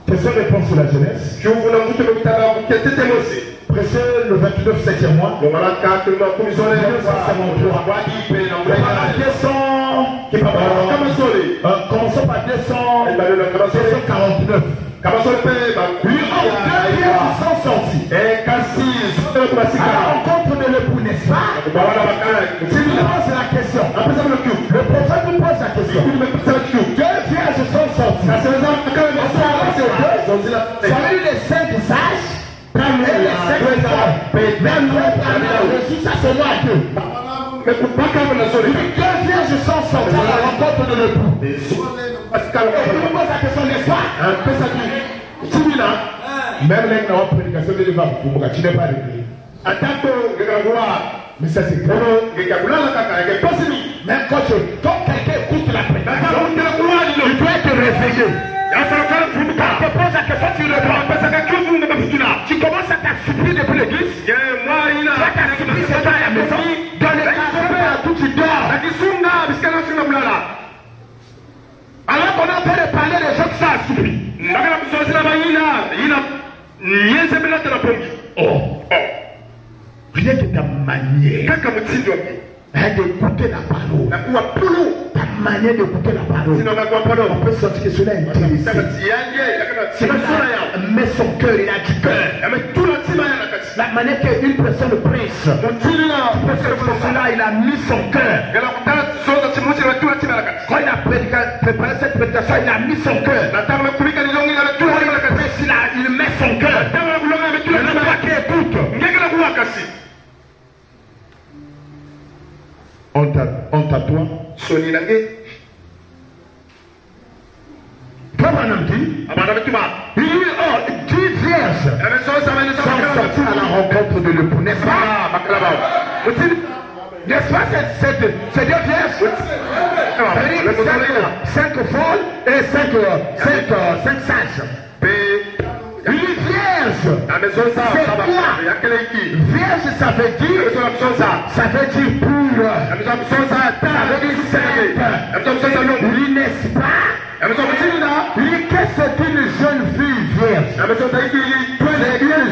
Question et réponse sur la Genèse. Pressé le 29 7e mois. Commençons par 249. Ils sont sortis à la rencontre de l'époux, n'est-ce pas? Tu lui poses la question. Le prophète nous pose la question. Deux vierges sont sorties. Celui des cinq sages et les cinq femmes. Même le ça c'est moi à Dieu. Deux vierges sont sorties à la rencontre de l'époux. Et tu lui poses la question, n'est-ce pas? Même les prédications de l'Évangile, tu n'es pas réglé. Mais ça c'est clair. Même quand quelqu'un écoute la prédication, il doit être réveillé. Quand tu poses la question, tu réponds. Tu commences à t'assuplir depuis l'église. Tu vas t'assuplir chez toi à la maison. Dans le cas où tu dors. Alors qu'on est en train de parler des gens qui sont assouplis. Oh. Rien que ta manière d'écouter la parole. Ta manière d'écouter la parole. On peut sentir que cela est intéressant. Mais son cœur, il a du cœur. La manière qu'une personne prêche. Cela, il a mis son cœur. Quand il a préparé cette prédication, il a mis son cœur. Il met son cœur. Le roi qui écoute. On t'attend. Comme un homme dit, il y a 10 vierges sont sorties à la rencontre de l'époux, n'est-ce pas? N'est-ce pas ces deux vierges? 5 folles et 5 sages. Une vierge, c'est quoi? Vierge, ça veut dire pure. Ça veut dire sainte. Oui, n'est-ce pas? Oui, qu'est-ce que c'est une jeune fille vierge? C'est une jeune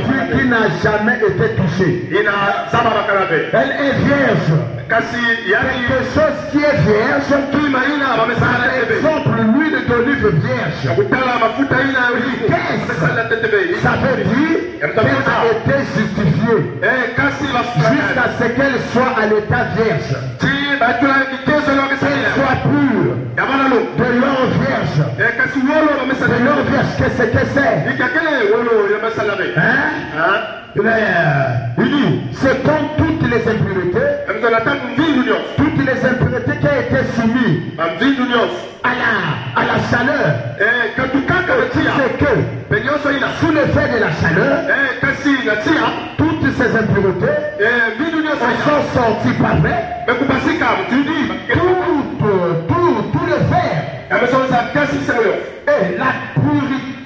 fille qui n'a jamais été touchée. Elle est vierge. Quelque chose qui est vierge, par exemple l'huile d'olive vierge. Ça veut dire qu'elle a été justifiée jusqu'à ce qu'elle soit à l'état vierge. Qu'elle soit pure. De l'or vierge. De l'or vierge, qu'est-ce que c'est? Il dit, c'est comme toutes les impuretés. Toutes les impuretés qui ont été soumises à la chaleur. C'est que sous l'effet de la chaleur, toutes ces impuretés sont sorties par vrai. Tout le fer et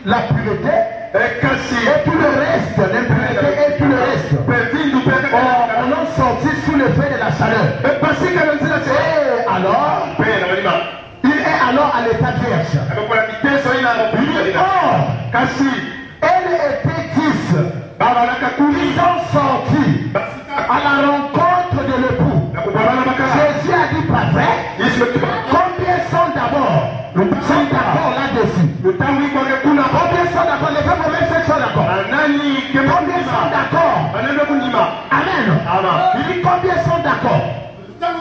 la pureté et tout le reste, l'impureté et tout le reste on a sorti sous l'effet de la chaleur. Et alors il est alors à l'état vierge. Elle était 10. Ils sont sortis à la rencontre de l'époux. Jésus a dit pas vrai. Combien sont d'abord là-dessus? Combien sont d'accord? Les femmes sont d'accord. Combien sont d'accord? Amen. Il dit combien sont d'accord?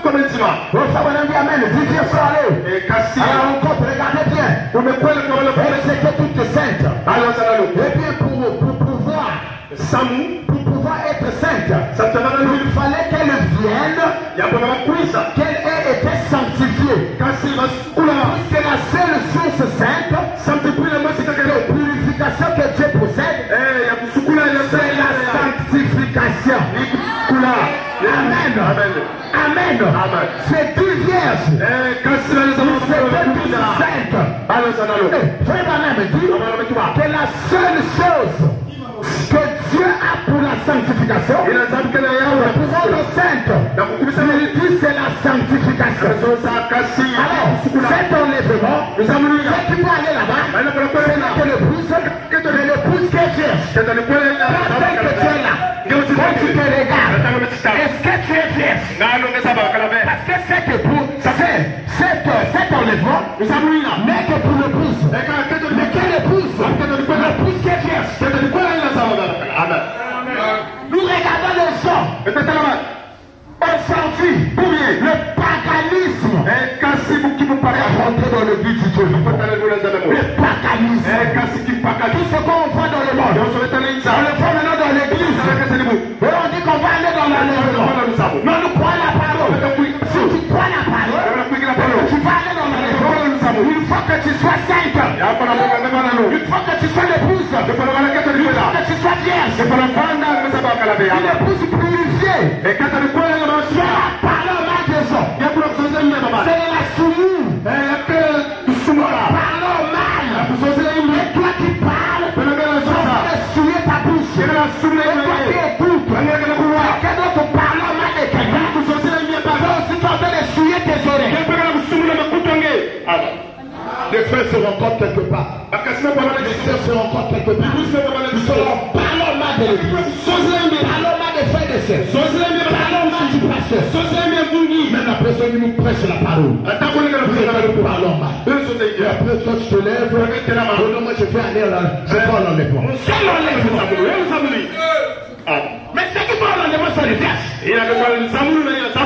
Amen. Dieu soit allé à la rencontre, regardez bien. Elle c'était toute sainte. Et bien pour pouvoir être sainte, il fallait qu'elle vienne qu'elle ait été sanctifiée. C'est la seule source sainte de purification que Dieu possède. C'est la sanctification. Amen. Amen. C'est Dieu vierge. C'est Dieu sainte. Frère Branham dit que la seule chose que Dieu a pour la sanctification, pour rendre sainte, il dit c'est la sanctification. Alors, cet enlèvement, ce qui peut aller là-bas, c'est que l'épouse qui est vierge. Quand que tu es là, quand tu te regardes, est-ce que tu es vierge? Parce que cet enlèvement n'est que pour l'épouse. Mais quelle épouse? L'épouse qui est vierge. Nous regardons les gens. Aujourd'hui, le paganisme est rentré dans le but du Dieu. Le paganisme. Tout ce qu'on voit dans le monde, on le voit maintenant dans l'église. Et on dit qu'on va aller dans l'enlèvement. Mais nous croyons la parole. Si tu crois la parole, tu vas aller dans l'enlèvement. Une fois que tu sois sainte, une fois que tu sois l'épouse, une fois que tu sois vierge, une épouse purifiée. Soit parle mal des gens. C'est la soumise. Parle mal. Et toi qui parles, tu vas souiller ta bouche. Et toi qui écoutes, quelqu'un d'autre parle mal de quelqu'un, tu vas aussi tenter de souiller tes oreilles. Les frères se rencontrent quelque part. Les sœurs se rencontrent quelque part. Nous serons parlons mal de l'église. Parlons mal des frères et des sœurs. Parlons mal du pasteur. Même la personne qui nous prêche la parole. Nous parlons mal. Et après toi tu te lèves. Oh non, moi je vais aller là. Je vais pas l'enlèvement. Mais ce qui va l'enlèvement c'est les vierges. Ils sont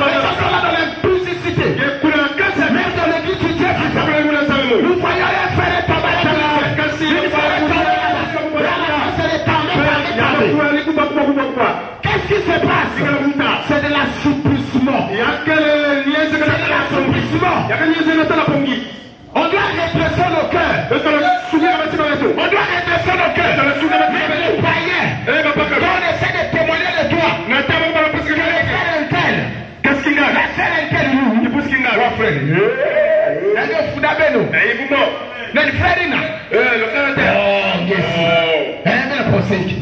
là dans l'impudicité. Même dans l'église tu dis. Nous voyons les frères et tabac. Qu'est-ce qui se passe? C'est de l'assouplissement. On doit redresser nos cœurs. On doit redresser nos cœurs. Même les païens, quand on essaie de témoigner de toi, la sœur Intel, la sœur Intel,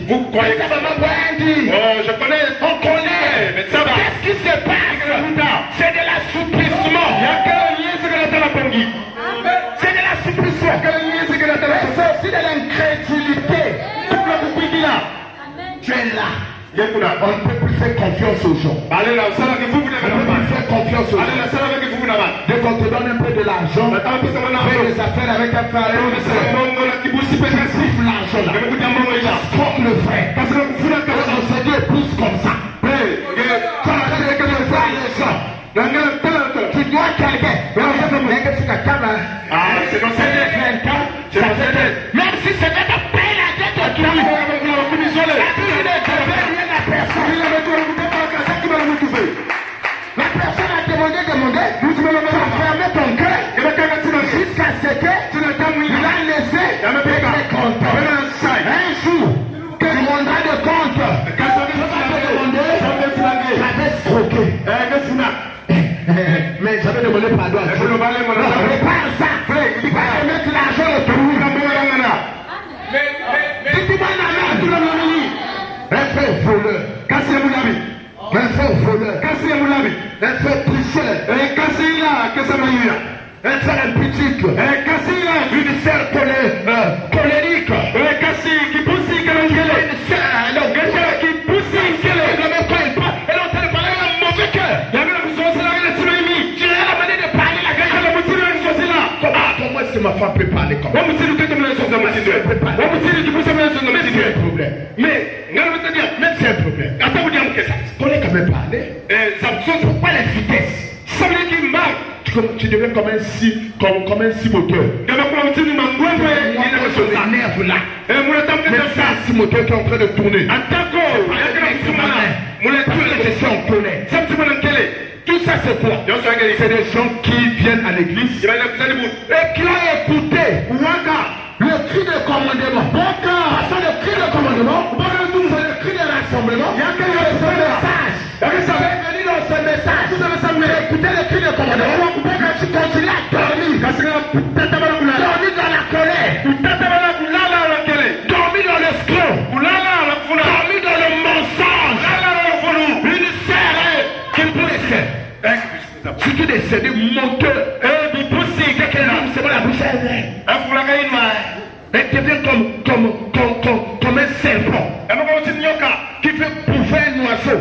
vous croyez que je connais, on connaît, mais ça va. Qu'est-ce qui se passe? C'est de l'assouplissement. C'est de l'assouplissement. C'est aussi de l'incrédulité. Tu es là. On ne peut plus faire confiance aux gens. On ne peut plus faire confiance aux gens. Dès qu'on te donne un peu de l'argent, fais des affaires avec un frère. L'argent là. Trompe le frère. Parce que on se dit plus comme ça. Tu dois quelqu'un. C'est comme ça. Même si c'est de payer la dette de toi. La personne a demandé, tu as fermé ton cœur jusqu'à ce que tu l'as laissé être content. Un jour, tu rendras de compte. Quand tu vas te demander, j'avais escroqué. Mais j'avais demandé pardon. Prépare ça. Il va te mettre l'argent au trou. Dis-moi la main, tu l'as mis. Un frère voleur. Cassez mon ami. Un frère voleur. Cassez mon ami. Un frère tricheur. Cassez là. Qu'est-ce que ça veut dire? Un frère impudique. Cassez là. Une sœur colérique. Cassez qui pousse qui est une sœur qui pousse qui est elle est en train de parler un mauvais cœur. Il y avait la personne qui l'a mis. Tu as la manière de parler la gueule. Comment est-ce que ma femme peut parler comme ça? C'est un problème. Mais c'est un problème. Connais quand même parler. Pourquoi la vitesse? Ça veut dire qu'il marque. Tu deviens comme un moteur. C'est un moteur qui est en train de tourner. ça c'est quoi? C'est des gens qui viennent à l'église et qui ont écouté le cri de commandement. Parce que le cri de commandement, c'est le cri de rassemblement. Il y a ce message. Vous savez, venir dans ce message. Écoutez le cri de commandement. Tu continues à dormir. Dormir dans la colère. Dormir dans l'escroc. Dormir dans le mensonge. Une sœur qui peut laisser. Si tu décèdes, menteur. C'est bon la bouche. Elle devient comme un serpent qui peut bouffer un oiseau.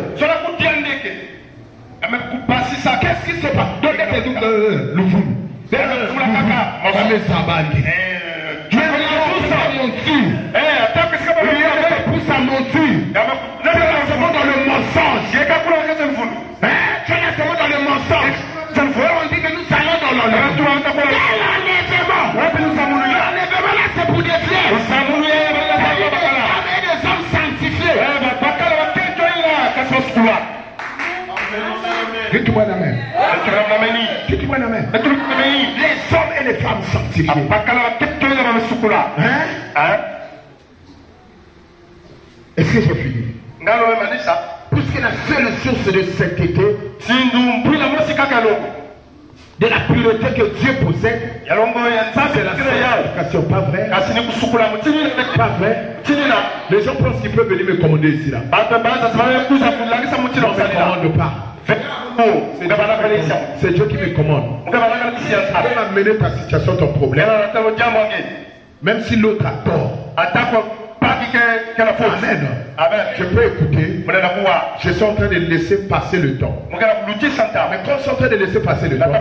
Qu'est-ce qui se passe? Le fou. Pousse à mentir. Tu es seulement dans le mensonge. Tu es seulement dans le mensonge. On dit que nous allons dans l'enlèvement. L'enlèvement là c'est pour des vierges. Des hommes sanctifiés. Dites-moi la main. Dites-moi la main. Les hommes et les femmes sanctifiés. Est-ce que j'ai fini? Puisque la seule source de sainteté, de la pureté que Dieu possède, c'est la sanctification, pas vrai? Pas vrai? Les gens pensent qu'ils peuvent venir me commander ici là. Ils ne me commandent pas. C'est Dieu qui me commande. Il va amener ta situation, ton problème. Même si l'autre a tort. Amen. Je peux écouter. Je suis en train de laisser passer le temps. Mais quand je suis en train de laisser passer le temps,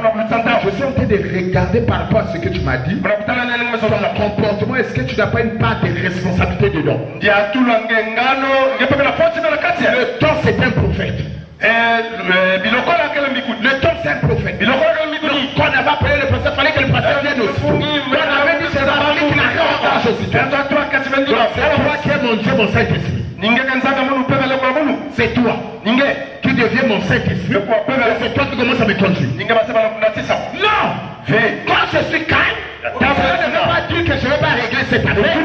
je suis en train de regarder par rapport à ce que tu m'as dit. Ton comportement, est-ce que tu n'as pas une part de responsabilité dedans? Le temps c'est un prophète. Le temps c'est un prophète. Quand on avait appelé le prophète, il fallait que le prophète vienne aussi. On avait dit c'est Zabarie qui n'a rien encore Jésus. C'est toi qui es mon Dieu, mon Saint-Esprit. C'est toi. Tu deviens mon Saint-Esprit. C'est toi qui commences à me conduire. Non. Quand je suis calme, je ne vais pas dire que je ne vais pas régler cette affaire.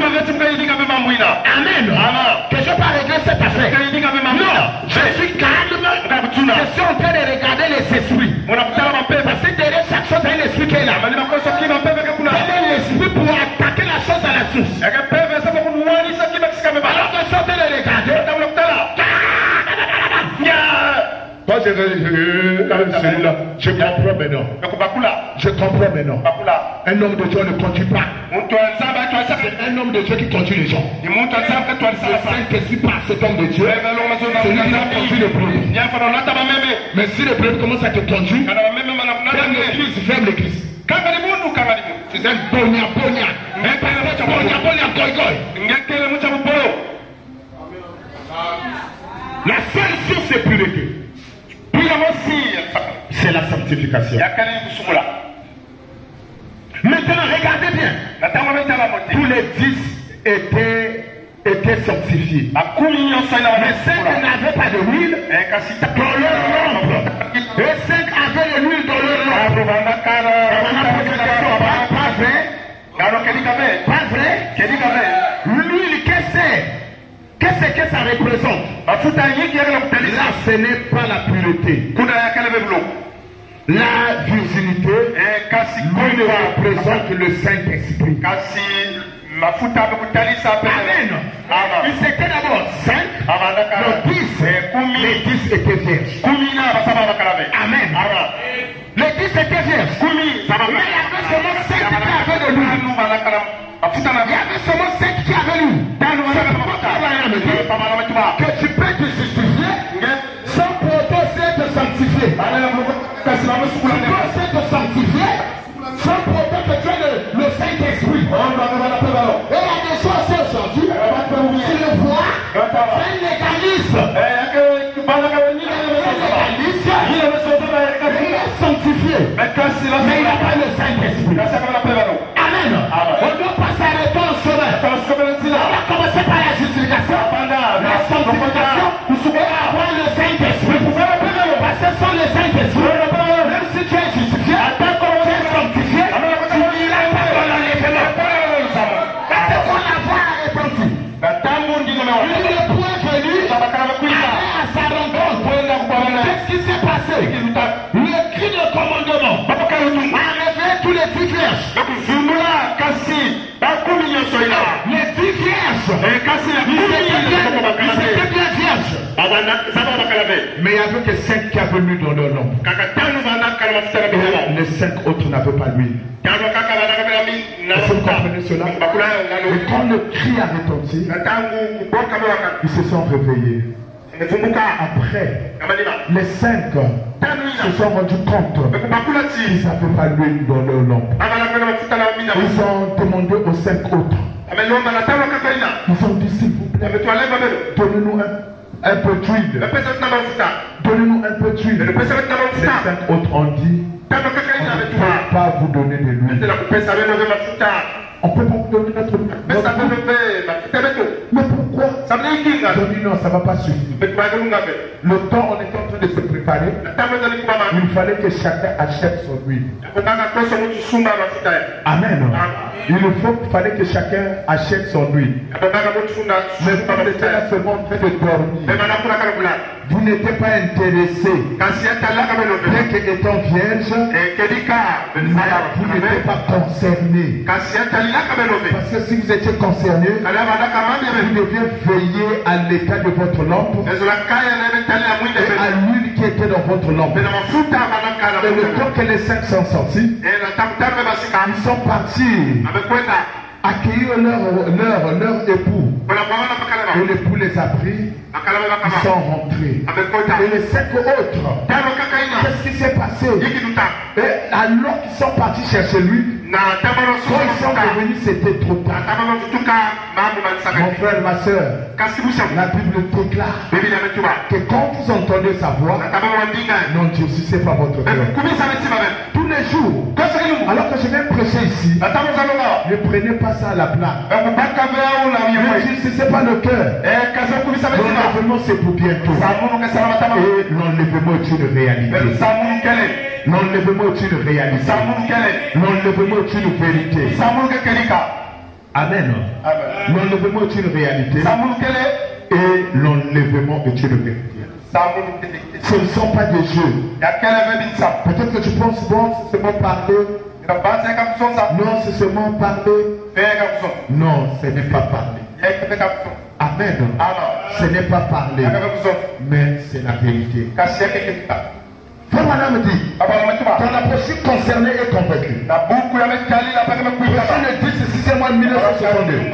Amen. Que je ne vais pas régler cette affaire. Non. Je suis calme. Je suis en train de regarder les esprits. Parce que derrière chaque chose, il y a un esprit qui est là. Quel est l'esprit pour attaquer la chose à la source? Alors que je suis en train de regarder. Quand je celui-là, je comprends maintenant. Je comprends maintenant. Un homme de Dieu ne conduit pas. C'est un homme de Dieu qui conduit les gens. Le Saint-Esprit par cet homme de Dieu, celui-là conduit le peuple. Mais si le peuple commence à te conduire, ferme l'église. C'est un bonia. Un pasteur bonia goy. La seule source de pureté, c'est la sanctification. Maintenant, regardez bien. Tous les 10 étaient sanctifiés. Mais 5 n'avaient pas de huile dans leur lampe. Et 5 avaient de l'huile dans leur lampe. Pas vrai? L'huile, qu'est-ce que ça représente? Là, ce n'est pas la pureté. La virginité représente le Saint-Esprit. Amen. Ils étaient d'abord 5, les 10 étaient vierges. Amen. Les 10 étaient vierges. Mais il y avait seulement 5 qui avaient de l'huile. Il y avait seulement 5 qui avaient l'huile. Que tu peux te justifier sans pour autant être sanctifié. Tu peux être sanctifié sans pour autant que tu aies le Saint-Esprit. Et il y a des choses aujourd'hui, tu le vois, c'est un légaliste. Il est sanctifié, mais il n'a pas le Saint-Esprit. Amen. On doit pas s'arrêter en chemin. On va commencer par la justification, la sanctification, et avoir le Saint-Esprit. Parce que sans le Saint-Esprit, avait que 5 qui avaient l'huile dans leur lampe. Les 5 autres n'avaient pas l'huile. Est-ce que vous comprenez cela? Et quand le cri a retenti, ils se sont réveillés. Après, les 5 se sont rendus compte qu'ils n'avaient pas l'huile dans leur lampe. Ils ont demandé aux 5 autres. Ils ont dit, s'il vous plaît, donnez-nous un peu d'huile. Donnez-nous un peu d'huile. Les 5 autres ont dit, on ne peut pas vous donner de l'huile. On ne peut pas vous donner notre huile. Mais pourquoi? Ils ont dit non, ça ne va pas suffire. Le temps, on est en train de se préparer. Il fallait que chacun achète son huile. Amen. Il fallait que chacun achète son huile. Mais vous étiez là seulement en train de dormir. Vous n'étiez pas intéressé. Bien qu'étant vierge, vous n'étiez pas concerné. Parce que si vous étiez concerné, vous deviez veiller à l'état de votre lampe et à l'huile qui était dans votre lampe. Et le temps que les 5 sont sortis, ils sont partis accueillir leur époux. Et l'époux les a pris, ils sont rentrés. Et les 5 autres, qu'est-ce qui s'est passé? Et alors qu'ils sont partis chercher lui, quand ils sont revenus, c'était trop tard. Mon frère, ma soeur, la Bible déclare que quand vous entendez sa voix, n'endurcissez pas votre cœur. Tous les jours, alors que je viens prêcher ici, ne prenez pas ça à la blague. N'endurcissez pas le cœur. L'enlèvement, c'est pour bientôt. Et l'enlèvement est une réalité. L'enlèvement est une réalité. L'enlèvement est une vérité. Amen. L'enlèvement est une réalité. Et l'enlèvement est une vérité. Ce ne sont pas des jeux. Peut-être que tu penses, bon, c'est seulement parler. Non, c'est seulement parler. Non, ce n'est pas parler. Amen. Ce n'est pas parler, mais c'est la vérité. Frère Madame dit, ton approche concernée et convaincue. Verset le 10, si c'est moi 1962.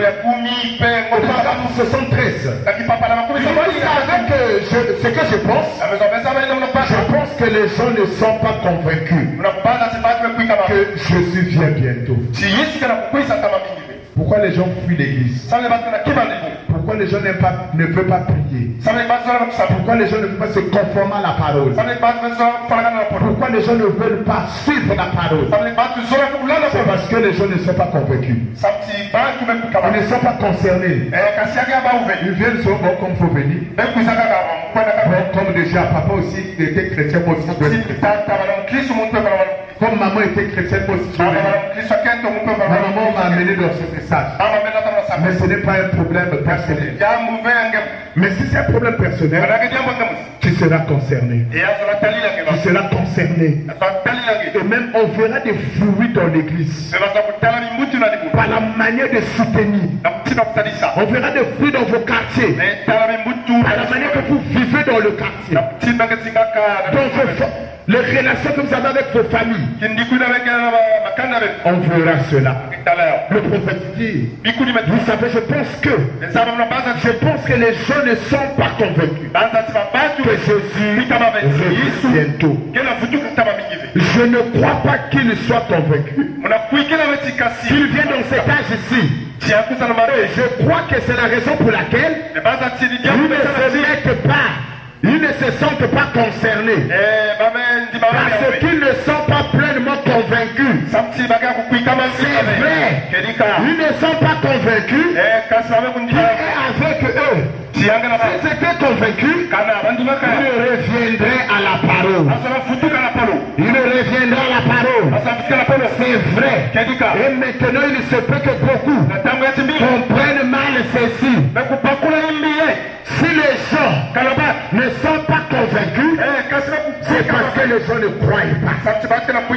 Auparavant, 73. Vous savez que ce que je pense que les gens ne sont pas convaincus que Jésus vient bientôt. Pourquoi les gens fuient l'église? Pourquoi les gens ne veulent pas prier? Pourquoi les gens ne veulent pas se conformer à la parole? Pourquoi les gens ne veulent pas suivre la parole? C'est parce que les gens ne sont pas convaincus. Ils ne sont pas concernés. Ils viennent sur bon comme il faut venir. Bon, comme déjà papa aussi était chrétien, moi aussi je dois être chrétien. Comme maman était chrétienne, moi aussi je dois être. Ma maman m'a amené dans ce message. Mais ce n'est pas un problème personnel. Mais si c'est un problème personnel, tu seras concerné. Tu seras concerné. Et même on verra des fruits dans l'église. Par la manière de soutenir. On verra des fruits dans vos quartiers. Par la manière que vous vivez dans le quartier. Dans les relations que vous avez avec vos familles. On verra cela. Le prophète dit, vous savez, je pense que les gens ne sont pas convaincus que Jésus revient bientôt. Je ne crois pas qu'il soit convaincu qu'il vient dans cet âge ici. Et je crois que c'est la raison pour laquelle ils ne se sentent pas concernés. Parce qu'ils ne sont pas pleinement convaincus. C'est vrai. Ils ne sont pas convaincus. Qui est avec eux? S'ils étaient convaincus, ils reviendraient à la parole. Ils reviendraient à la parole. C'est vrai. Et maintenant, il se peut que beaucoup comprennent mal ceci. Si les gens ne sont pas convaincus, c'est parce que les gens ne croient pas.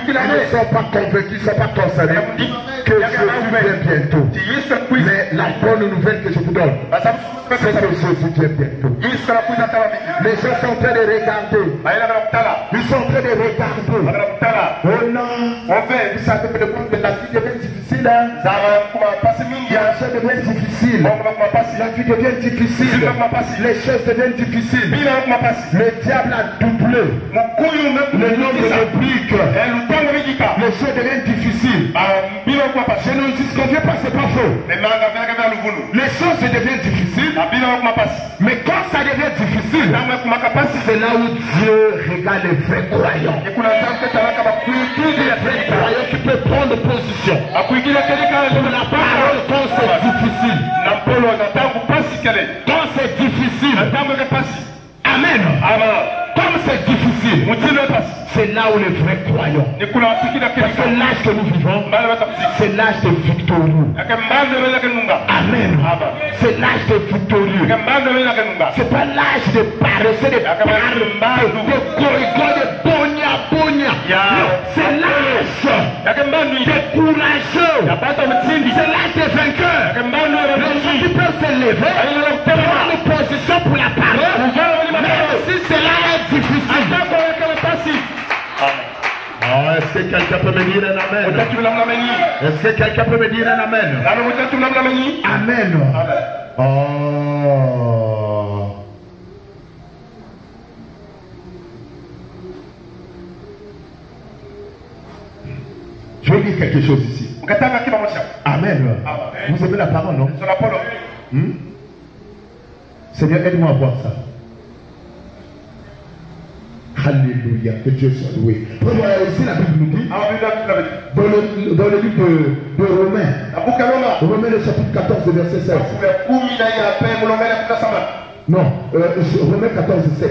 Ils ne sont pas convaincus, ils ne sont pas concernés que Jésus vient bientôt. Mais la bonne nouvelle que je vous donne, c'est que Jésus vient bientôt. Les gens sont en train de regarder. Ils sont en train de regarder. Oh non, vous savez que la vie devient difficile. La chose devient difficile. La vie devient difficile. Les choses deviennent difficiles. Le diable a doublé le nombre de briques. Les choses deviennent difficiles. Je ne dis que Dieu passe pas faux. Les choses deviennent difficiles. Mais quand ça devient difficile, c'est là où Dieu regarde les vrais croyants. Les vrais croyants qui peuvent prendre position. Pour la parole quand c'est difficile. Quand c'est difficile. Amen. Comme c'est difficile, c'est là où les vrais croyants. Parce que l'âge que nous vivons, c'est l'âge de victorieux. Amen. C'est l'âge de victorieux. C'est pas l'âge de paresseux, de goïgoï, de bonia. C'est l'âge des courageux. C'est l'âge des vainqueurs. Les gens qui peuvent se lever, prendre une position pour la parole. Même si cela est difficile. Est-ce que quelqu'un peut me dire un amen? Est-ce que quelqu'un peut me dire un amen? Amen. Oh. Je vais dire quelque chose ici. Amen. Vous aimez la parole, non? Seigneur, aide-moi à voir ça. Alléluia, que Dieu soit loué. Ici la Bible nous dit, dans le livre de Romains, Romains le chapitre 14, verset 16. Non, Romains 14, 7.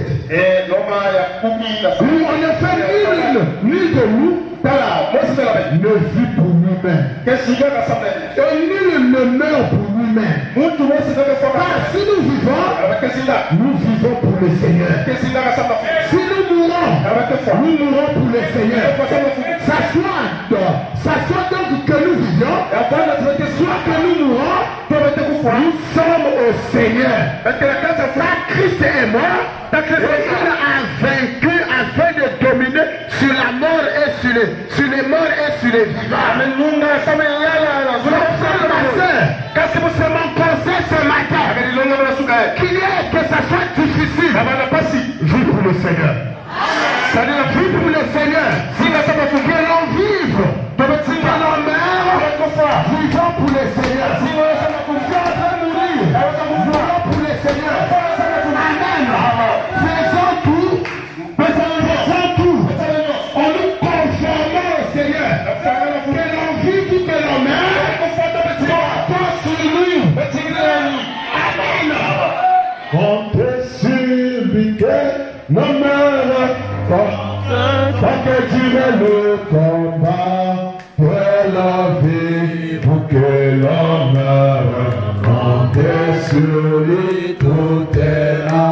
Où en effet, nul de nous ne vit pour lui-même. Et nul ne meurt pour lui-même. Car si nous vivons pour le Seigneur. Si nous mourons pour le Seigneur. Ça soit donc que nous vivions, soit que nous mourons, nous sommes au Seigneur. Christ est mort, et il a vaincu afin de dominer sur la mort et sur les morts et sur les vivants. Qu'est-ce que vous mon conseil ce matin? Qu'il y ait que ça soit difficile. Vie pour le Seigneur. C'est-à-dire vie pour le Seigneur. Que l'on vive, que l'on meurt, vivons pour le Seigneur. Si on va mourir, vivons pour le Seigneur. Amen. Faisons tout. En nous conformant au Seigneur. Que l'on vive ou que l'on meurt, comptons sur lui. Amen. Comptez sur lui que l'on meurt. Tant que durer le combat, que l'on vive ou que l'on meure. Comptez sur lui tout est là.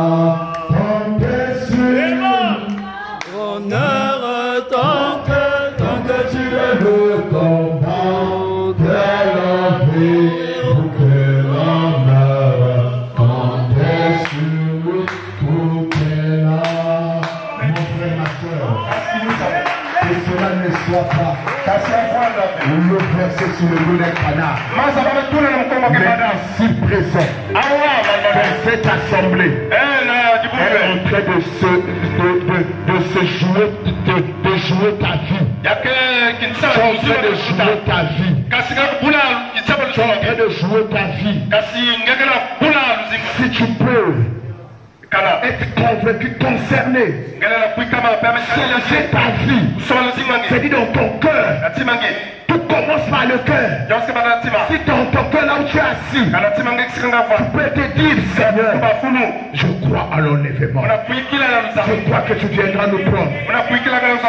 Comptez sur lui. Honneur tant que durer le combat, que l'on vive ou que l'on meure. Comptez sur lui tout est là. Mon frère, ma soeur, que cela ne soit pas le verset sur le dos d'un canard. Mais ici présent, dans cette assemblée, est en train de jouer ta vie. Tu es en train de jouer ta vie. Tu es en train de jouer ta vie. Si tu peux être convaincu, concerné, changer ta vie, c'est-à-dire dans ton cœur. Tout commence par le cœur. Si dans ton cœur, là où tu es assis, tu peux te dire, Seigneur, je crois à l'enlèvement. Je crois que tu viendras nous prendre.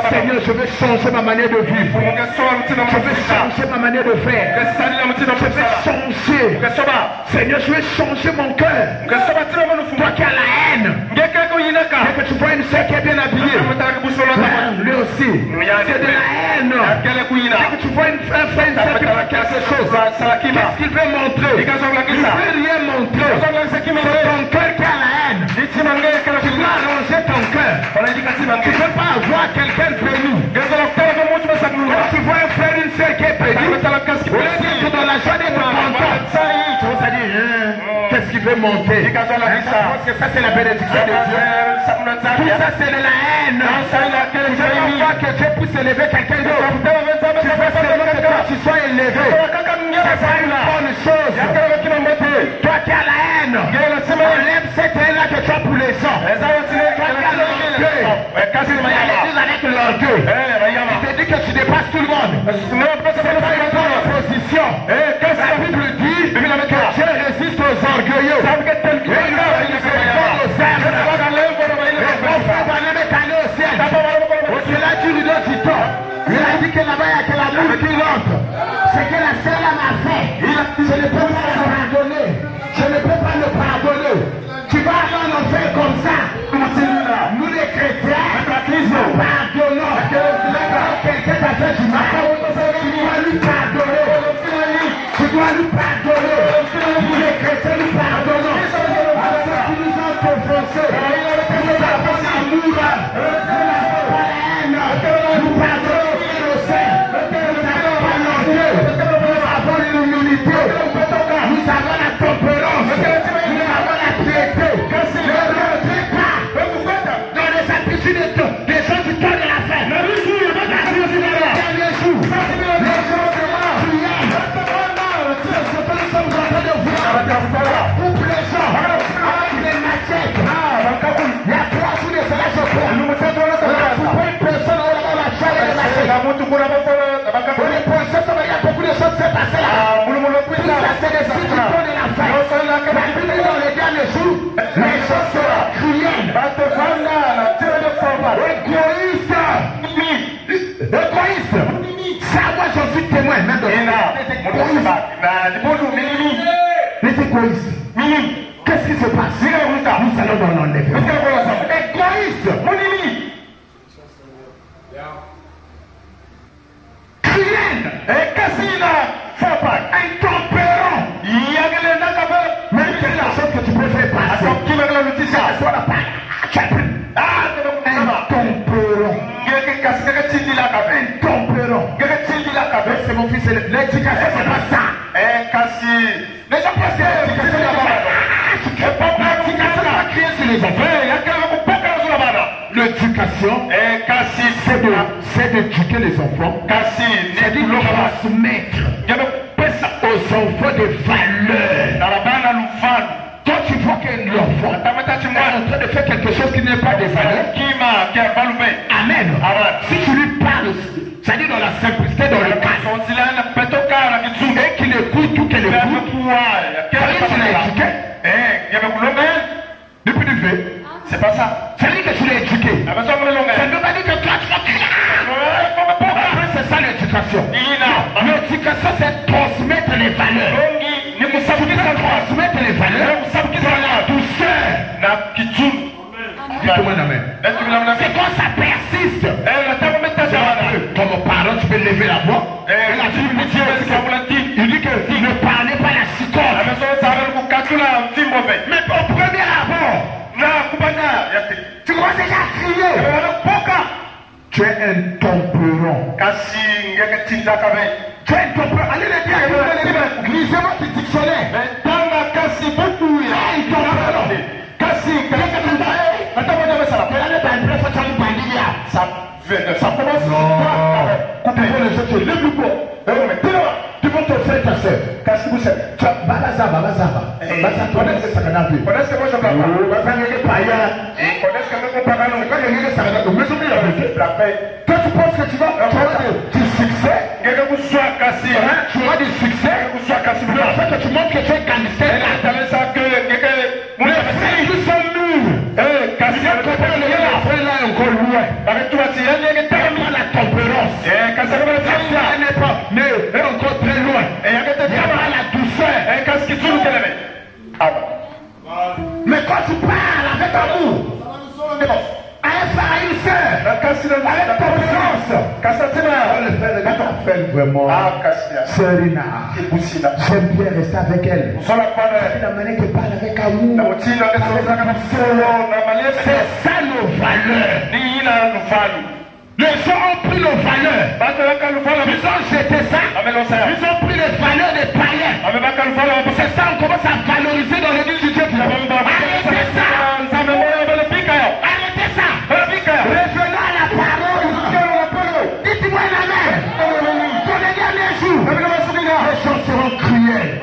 Seigneur, je vais changer ma manière de vivre. Je vais changer ma manière de faire. Je vais changer. Seigneur, je vais changer mon cœur. Toi qui as la haine. haine, dès que tu vois une sœur qui est bien habillée, lui aussi, c'est de la haine. Dès que tu vois une frère faire une sœur qui fait quelque chose, qu'est-ce qu'il veut montrer? Il ne veut rien montrer. C'est ton cœur qui a la haine. Tu dois arranger ton cœur. Tu ne peux pas avoir quelqu'un prévu. Quand tu vois un frère, une sœur qui est prévu, dans la joie d'être content, tu vas dire, qu'est-ce qu'il veut montrer? Parce que ça c'est la bénédiction de Dieu. Tout ça c'est de la haine. Je ne veux pas que Dieu puisse élever quelqu'un d'autre. Je veux seulement que toi tu sois élevé. C'est pas une bonne chose. Toi qui as la haine, enlève cette haine-là que tu as pour les gens. Toi qui as l'orgueil, avec l'orgueil, tu te dis que tu dépasses tout le monde. C'est pas une bonne position. La Bible dit que Dieu résiste aux orgueilleux. Au-delà du rideau du temps, il a dit que là-bas il y a que l'amour qui rentre. C'est que la seule m'a fait. Je ne peux pas le pardonner. Je ne peux pas le pardonner. Tu vas aller en enfer comme ça. Nous les chrétiens, nous pardonnons. Quelqu'un t'a fait du mal. Tu dois lui pardonner. Tu dois lui pardonner. Nous les chrétiens nous pardonnons. À ceux qui nous ont offensés. Nous avons l'amour. Nous pardonnons innocents. Nous n'avons pas l'orgueil. Nous avons l'humilité. Nous avons la tempérance. Nous avons la piété. Ne regrette pas. Dans les habitudes des gens du temps de la fête. La jour du dernier jour. Les gens seront priés. Ce que nous sommes en train de voir. Coupe les gens. Avec les machettes. La croix sous les salages de croix. Une personne dans la chair et la machette. Pour les procès, il y a beaucoup de choses qui se passent là. Tout ça, c'est des signes du temps de la fête. La Bible dit dans les derniers jours, les choses seront cruelles. Égoïste. Ça, moi, j'en suis témoin. Même dans les égoïstes. Qu'est-ce qui se passe? Nous allons dans l'enlèvement. Égoïste. Cruel. Intempérant. Même que la chose que tu peux faire passer. Intempérant. C'est mon fils. L'éducation, c'est pas ça. Les gens pensent que l'éducation, va crier sur les enfants. L'éducation, c'est d'éduquer les enfants. C'est de transmettre aux enfants des valeurs. Quand tu vois que l'enfant est en train de faire quelque chose qui n'est pas des valeurs, amen. Si tu lui parles, c'est-à-dire dans la simplicité, dans le calme, et qu'il écoute tout qu'elle écoute, tu l'as éduqué. Depuis du fait, c'est pas ça. C'est lui que tu l'as éduqué. Ça ne veut pas dire que toi tu vas crier. C'est ça l'éducation. L'éducation, c'est transmettre les valeurs. Transmettre les valeurs dans la douceur. C'est quand ça persiste. Comme parent, tu peux lever la voix. Il dit que ne parlez pas la cicotte. Mais au premier abord, tu commences déjà à crier. Tu es intempérant. Tu es intempérant. Allez les dire, lisez-moi ce dictionnaire. Ça commence par couper les autres. Lève-le-moi. Tu vas te faire ta soeur. Qu'est-ce que vous savez? Balazaba. Connais-ce que ça m'a vu? Connais-ce que moi je parle? Quand tu penses que tu vas avoir du succès, tu auras du succès, le fait que tu montres que tu es gangster, les frères qui sont mûrs, après là encore loin, tellement la tempérance, mais encore très loin, il y a la douceur. Mais quand tu parles avec un vraiment Sœur Rina. J'aime bien rester avec elle. C'est la manière qu'elle parle avec amour. C'est ça nos valeurs. Les gens ont pris nos valeurs. Ils ont jeté ça. Ils ont pris les valeurs des païens. C'est ça, on commence à valoriser dans l'église du Dieu. Arrêtez ça. Arrêtez ça. Revenons à la parole. Dites-moi la main. Pour les derniers jours, les gens seront cruels.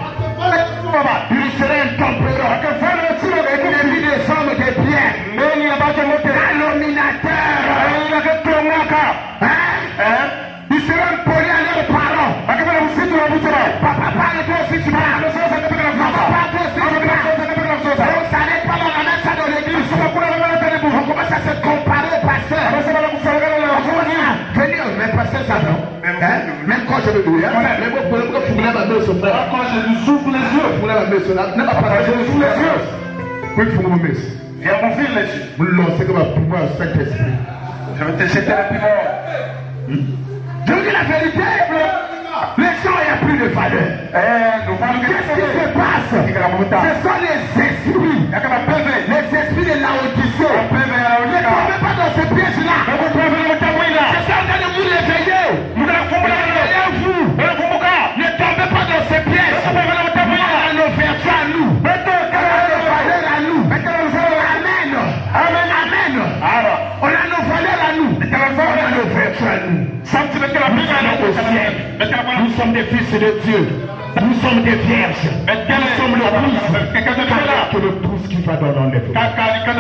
Ils seront intempérants. Des vies des hommes de bien. Calomniateurs. Ils seront impolis à leurs parents. Papa parle toi aussi tu parles. Papa parle toi aussi tu parles. On s'arrête pas dans la main ça dans l'église. On commence à se comparer au pasteur. Venez, mais pasteur ça non. Même quand je le dis, quand je lui souffle les yeux, je lui souffle les yeux. Oui, il faut me mettre. Viens m'ouvrir les yeux. Vous lancez comme un poumon au Saint-Esprit. Je vais te jeter la piment. Je vous dis la vérité, les gens n'ont plus de valeur. Qu'est-ce qui se passe? Ce sont les esprits. Les esprits de Laodicée. Ne tombez pas dans ce piège-là. C'est ça, on va vous réveiller. Réveillez-vous. Ne tombez pas dans ce piège. On a nos vertus à nous. On a nos valeurs à nous. Amen. Amen. On a nos valeurs à nous. On a nos vertus à nous. Nous sommes des fils de Dieu. Nous sommes des vierges. Nous sommes le pouce qui va dans les feux. Regarde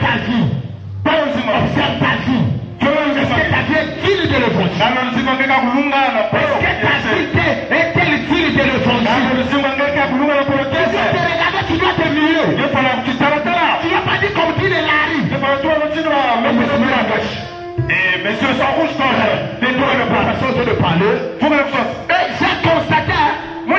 ta vie. Observe ta vie. Est-ce que ta vie est digne de l'évangile? Est-ce que ta vie est-elle digne de l'évangile? Tu dois te regarder, tu dois te mirer. Tu ne vas pas dire comme dit les laris. Et messieurs sont rouges quand les deux ne parlent pas de parler. J'ai constaté, la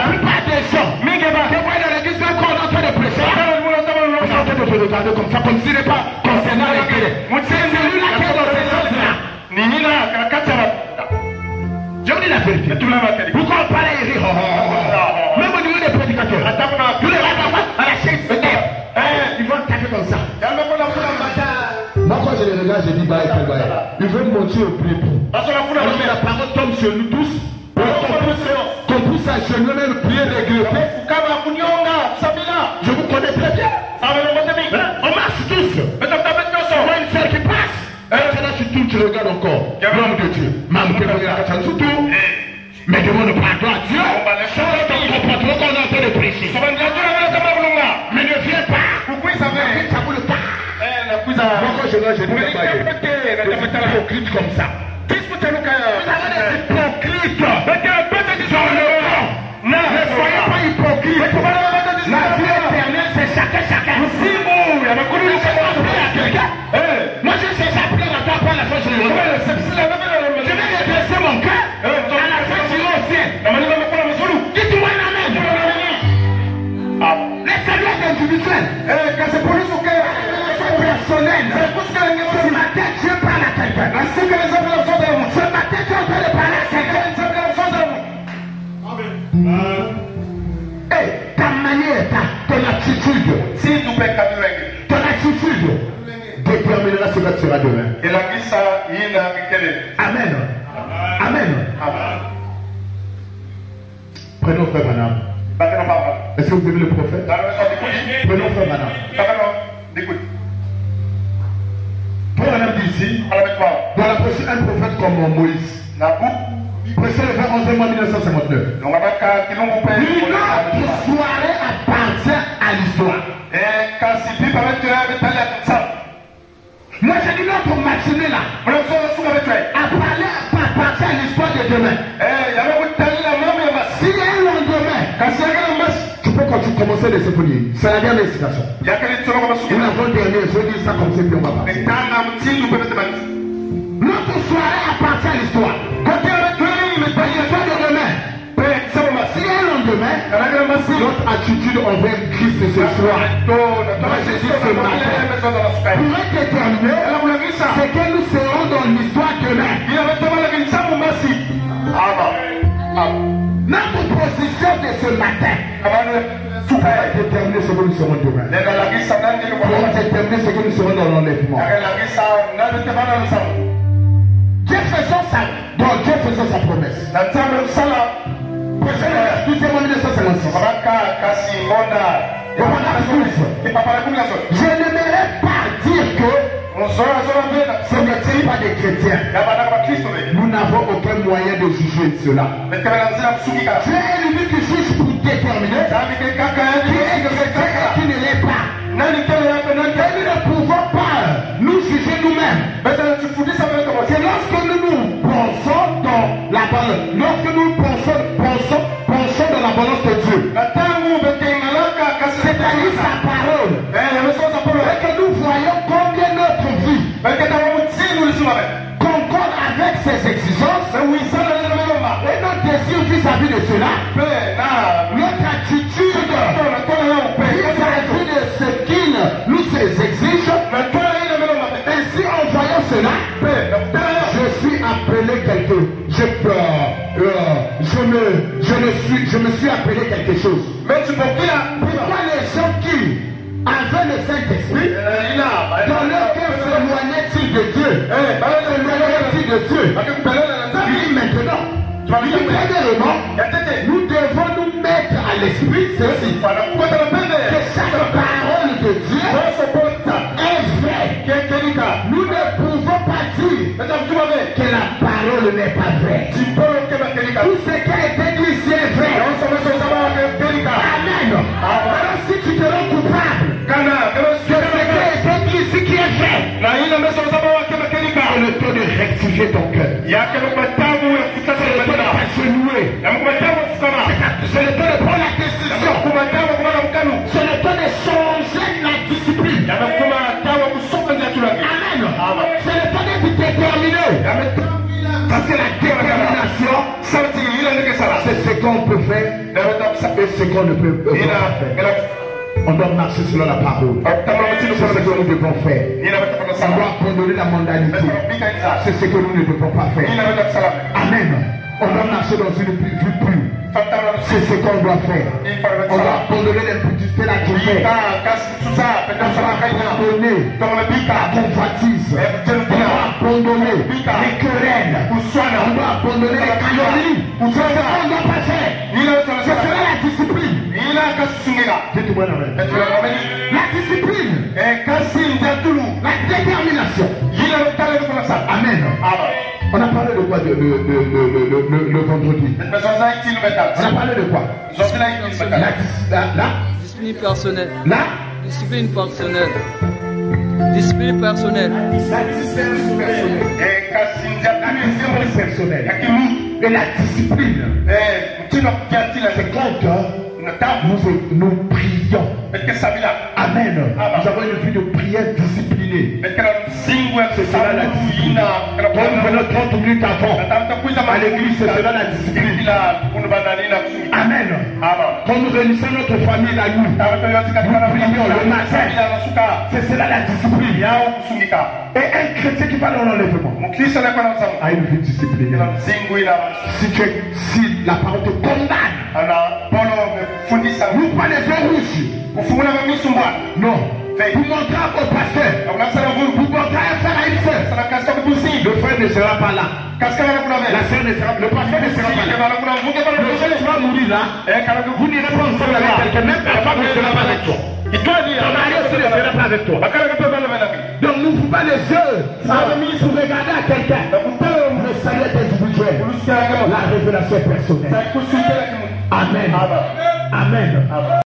plupart des gens, que moi dans l'église, même quand on est en train de prêcher, on est en train de te regarder comme ça, comme s'il n'est pas concernant les guerres. C'est celui-là qui est dans ces choses-là. Je vous dis la vérité. Pourquoi on parle et rire? Même au niveau des prédicateurs. Tous les rabbins à la chaise, ils vont taper comme ça. Moi, quand je les regarde, je dis bye. Ils veulent monter au prépu. Parce que la parole tombe sur nous tous. Qu'on puisse à genoux, même prier, regretter. Je vous connais très bien. On marche tous. On voit une sœur qui passe. Et là, tu tournes, tu regardes encore. L'homme de Dieu. Mais demande pardon à Dieu. Change ton comportement qu'on est en train de prêcher. Mais ne viens pas. Pourquoi ça veut le pas? Moi, quand je dis hypocrite comme ça. Vous avez des hypocrites dans le monde. Ne soyez pas hypocrites. La vie éternelle, c'est chacun. Moi, je cherche à prier à toi pour la fin, je vais redresser mon cœur. À la fin, je vais au ciel. Dites-moi l'amen. Les saluts individuels. C'est pour nous que personnel. Ce matin, Dieu parle à quelqu'un. Ce matin, Dieu est en train de parler à quelqu'un. Ta manière, ton attitude, déterminera ce que tu seras demain. Amen. Prenons frère Manam. Est-ce que vous aimez le prophète? Prenons frère Manam. Frère Manam dit ici, dans la prochaine, un prophète comme Moïse. Prêchez le 11 mois 1959. Notre soirée appartient à l'histoire. Moi j'ai dit notre matinée là appartient à l'histoire de demain. S'il y a un lendemain, tu peux quand tu commences les symphonies. C'est la dernière citation. Une avant-dernière, je dis ça comme c'est puis on va passer. Notre soirée appartient à l'histoire. L'histoire de demain. S'il y a un lendemain, notre attitude envers Christ ce soir. Moi je dis ce matin, pour être déterminé, c'est que nous serons dans l'histoire demain. Notre position de ce matin va déterminer ce que nous serons demain. Va déterminer ce que nous serons dans l'enlèvement. Dieu faisant sa promesse. Excusez-moi, 1956. Je n'aimerais pas dire que ce n'est pas des chrétiens. Nous n'avons aucun moyen de juger cela. Dieu est lui qui juge pour déterminer qui est chrétien et qui ne l'est pas. Et nous ne pouvons pas nous juger nous-mêmes. C'est lorsque nous pensons dans la balance, lorsque nous pensons dans la balance de Dieu, c'est-à-dire sa parole, et que nous voyons combien notre vie concorde avec ses exigences et notre désir vis-à-vis de cela, notre attitude vis-à-vis de ce qu'il nous exige. Ainsi, en voyant cela, je suis appelé je me suis appelé quelque chose. Pourquoi les gens qui avaient le Saint-Esprit, dans leur cœur s'éloignaient-ils de Dieu? S'éloignaient-ils de Dieu? Oui, maintenant, premièrement, nous devons nous mettre à l'esprit ceci, que chaque parole de Dieu est vraie. Nous ne pouvons pas dire que la parole n'est pas vraie. Tout ce qui a été dit ici est vrai. Amen. Alors si tu te rends coupable de ce qui a été dit ici qui est vrai, c'est le temps de rectifier ton cœur. C'est le temps de s'agenouiller. C'est le temps de prendre la décision. C'est le temps de changer la discipline. Amen. C'est le temps d'être déterminé. Parce que la détermination, c'est ce qu'on peut faire et ce qu'on ne peut pas faire. On doit marcher selon la parole. C'est ce que nous devons faire. On doit abandonner la mondanité. C'est ce que nous ne devons pas faire. Amen. On doit marcher dans une vie pure. C'est ce qu'on doit faire. On doit abandonner l'impudicité, la douleur. On doit abandonner la convoitise. On doit abandonner les querelles. On doit abandonner les calomnies. C'est ce qu'on ne doit pas faire. C'est cela la discipline. Dites-moi la même. La discipline. La détermination. Amen. On a parlé de quoi le vendredi? On a parlé de quoi? La discipline personnelle. La discipline personnelle. Discipline personnelle. La discipline personnelle. Et la discipline, c'est quand nous prions. Amen. Nous avons une vie de prière disciplinée. C'est cela la discipline. Quand nous venons 30 minutes avant à l'église, c'est cela la discipline. Amen. Quand nous réunissons notre famille la nuit, nous prions le matin, c'est cela la discipline. Et un chrétien qui va dans l'enlèvement a une vie disciplinée. Si la parole te condamne, nous pas les yeux rouges. Non. Vous montrez au pasteur. Vous montrez à faire à une sœur. Le frère ne sera pas là. La sœur ne sera pas là. Le pasteur ne sera pas là. Le jeune va mourir là. Vous n'irez pas ensemble avec quelqu'un. Même ta femme ne sera pas avec toi. Ton mari aussi ne sera pas avec toi. Donc n'ouvre pas les yeux. Pour regarder à quelqu'un. Le salut est individuel. La révélation est personnelle. Amen. Amen.